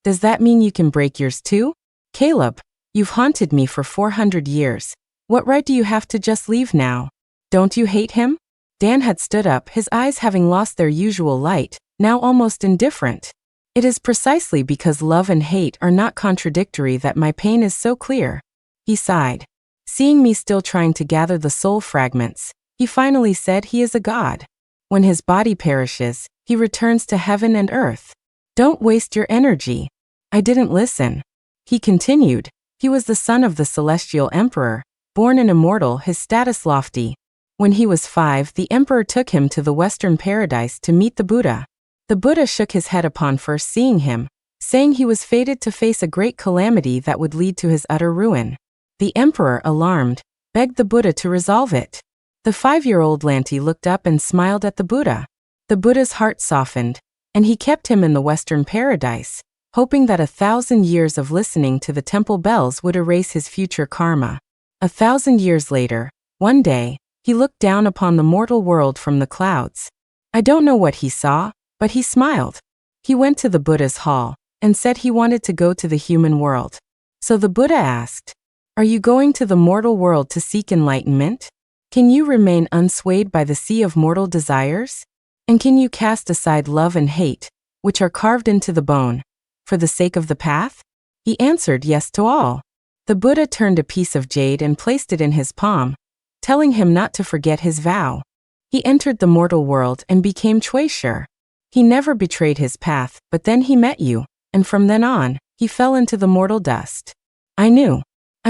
does that mean you can break yours too? Caleb, you've haunted me for 400 years. What right do you have to just leave now? Don't you hate him? Dan had stood up, his eyes having lost their usual light, now almost indifferent. It is precisely because love and hate are not contradictory that my pain is so clear. He sighed. Seeing me still trying to gather the soul fragments, he finally said he is a god. When his body perishes, he returns to heaven and earth. Don't waste your energy. I didn't listen. He continued. He was the son of the celestial emperor, born an immortal, his status lofty. When he was 5, the emperor took him to the western paradise to meet the Buddha. The Buddha shook his head upon first seeing him, saying he was fated to face a great calamity that would lead to his utter ruin. The emperor, alarmed, begged the Buddha to resolve it. The 5-year-old Lanti looked up and smiled at the Buddha. The Buddha's heart softened, and he kept him in the western paradise, hoping that 1,000 years of listening to the temple bells would erase his future karma. 1,000 years later, one day, he looked down upon the mortal world from the clouds. I don't know what he saw, but he smiled. He went to the Buddha's hall and said he wanted to go to the human world. So the Buddha asked, "Are you going to the mortal world to seek enlightenment? Can you remain unswayed by the sea of mortal desires? And can you cast aside love and hate, which are carved into the bone, for the sake of the path?" He answered yes to all. The Buddha turned a piece of jade and placed it in his palm, telling him not to forget his vow. He entered the mortal world and became Chuisher. He never betrayed his path, but then he met you, and from then on, he fell into the mortal dust. I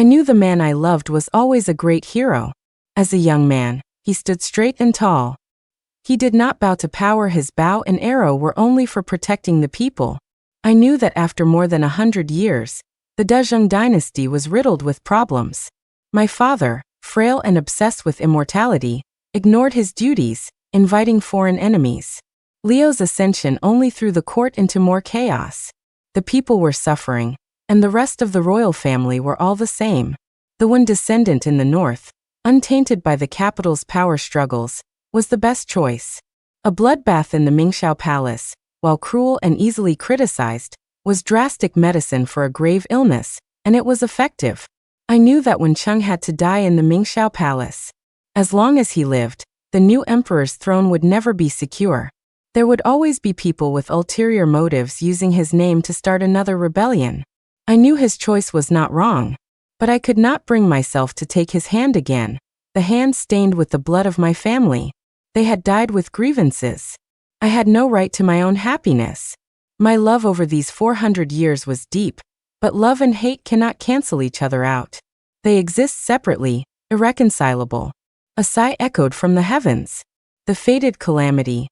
knew the man I loved was always a great hero. As a young man, he stood straight and tall. He did not bow to power. His bow and arrow were only for protecting the people. I knew that after more than 100 years, the Dezheng dynasty was riddled with problems. My father, frail and obsessed with immortality, ignored his duties, inviting foreign enemies. Leo's ascension only threw the court into more chaos. The people were suffering, and the rest of the royal family were all the same. The one descendant in the north, untainted by the capital's power struggles, was the best choice. A bloodbath in the Mingxiao Palace, while cruel and easily criticized, was drastic medicine for a grave illness, and it was effective. I knew that when Cheng had to die in the Mingxiao Palace, as long as he lived, the new emperor's throne would never be secure. There would always be people with ulterior motives using his name to start another rebellion. I knew his choice was not wrong, but I could not bring myself to take his hand again, the hand stained with the blood of my family. They had died with grievances. I had no right to my own happiness. My love over these 400 years was deep, but love and hate cannot cancel each other out. They exist separately, irreconcilable. A sigh echoed from the heavens. The fated calamity.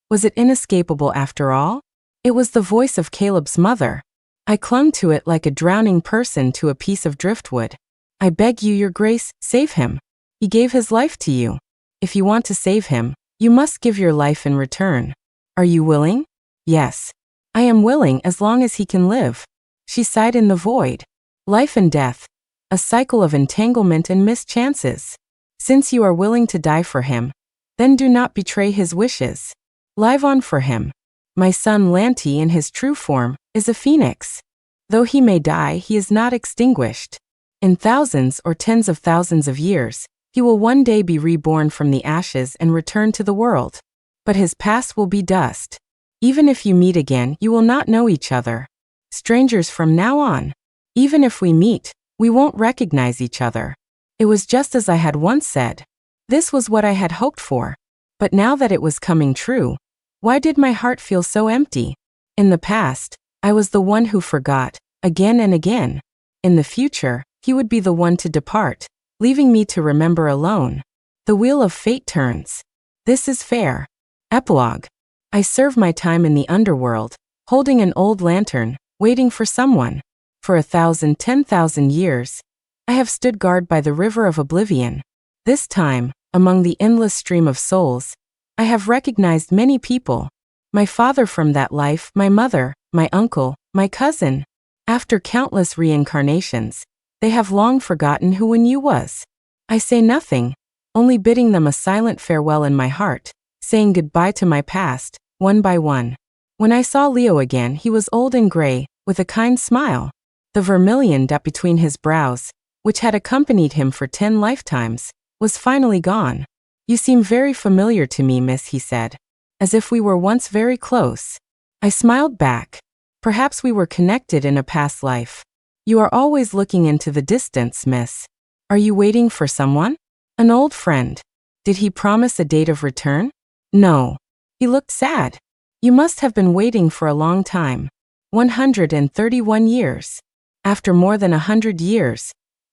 Was it inescapable after all? It was the voice of Caleb's mother. I clung to it like a drowning person to a piece of driftwood. I beg you, your grace, save him. He gave his life to you. If you want to save him, you must give your life in return. Are you willing? Yes. I am willing as long as he can live. She sighed in the void. Life and death. A cycle of entanglement and missed chances. Since you are willing to die for him, then do not betray his wishes. Live on for him. My son Lanti in his true form is a phoenix. Though he may die, he is not extinguished. In thousands or tens of thousands of years, he will one day be reborn from the ashes and return to the world. But his past will be dust. Even if you meet again, you will not know each other. Strangers from now on. Even if we meet, we won't recognize each other. It was just as I had once said. This was what I had hoped for. But now that it was coming true, why did my heart feel so empty? In the past, I was the one who forgot, again and again. In the future, he would be the one to depart, leaving me to remember alone. The wheel of fate turns. This is fair. Epilogue. I serve my time in the underworld, holding an old lantern, waiting for someone. For 1,000, 10,000 years, I have stood guard by the river of oblivion. This time, among the endless stream of souls, I have recognized many people. My father from that life, my mother, my uncle, my cousin. After countless reincarnations, they have long forgotten who and you was. I say nothing, only bidding them a silent farewell in my heart, saying goodbye to my past, one by one. When I saw Leo again, he was old and gray, with a kind smile. The vermilion dot between his brows, which had accompanied him for 10 lifetimes, was finally gone. You seem very familiar to me, miss, he said. As if we were once very close. I smiled back. Perhaps we were connected in a past life. You are always looking into the distance, miss. Are you waiting for someone? An old friend. Did he promise a date of return? No. He looked sad. You must have been waiting for a long time. 131 years. After more than 100 years.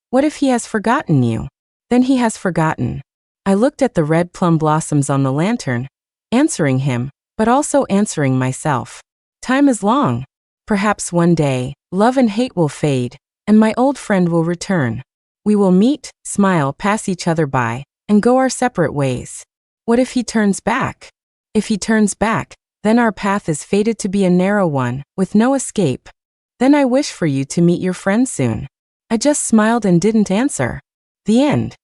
What if he has forgotten you? Then he has forgotten. I looked at the red plum blossoms on the lantern, answering him, but also answering myself. Time is long. Perhaps one day, love and hate will fade, and my old friend will return. We will meet, smile, pass each other by, and go our separate ways. What if he turns back? If he turns back, then our path is fated to be a narrow one, with no escape. Then I wish for you to meet your friend soon. I just smiled and didn't answer. The end.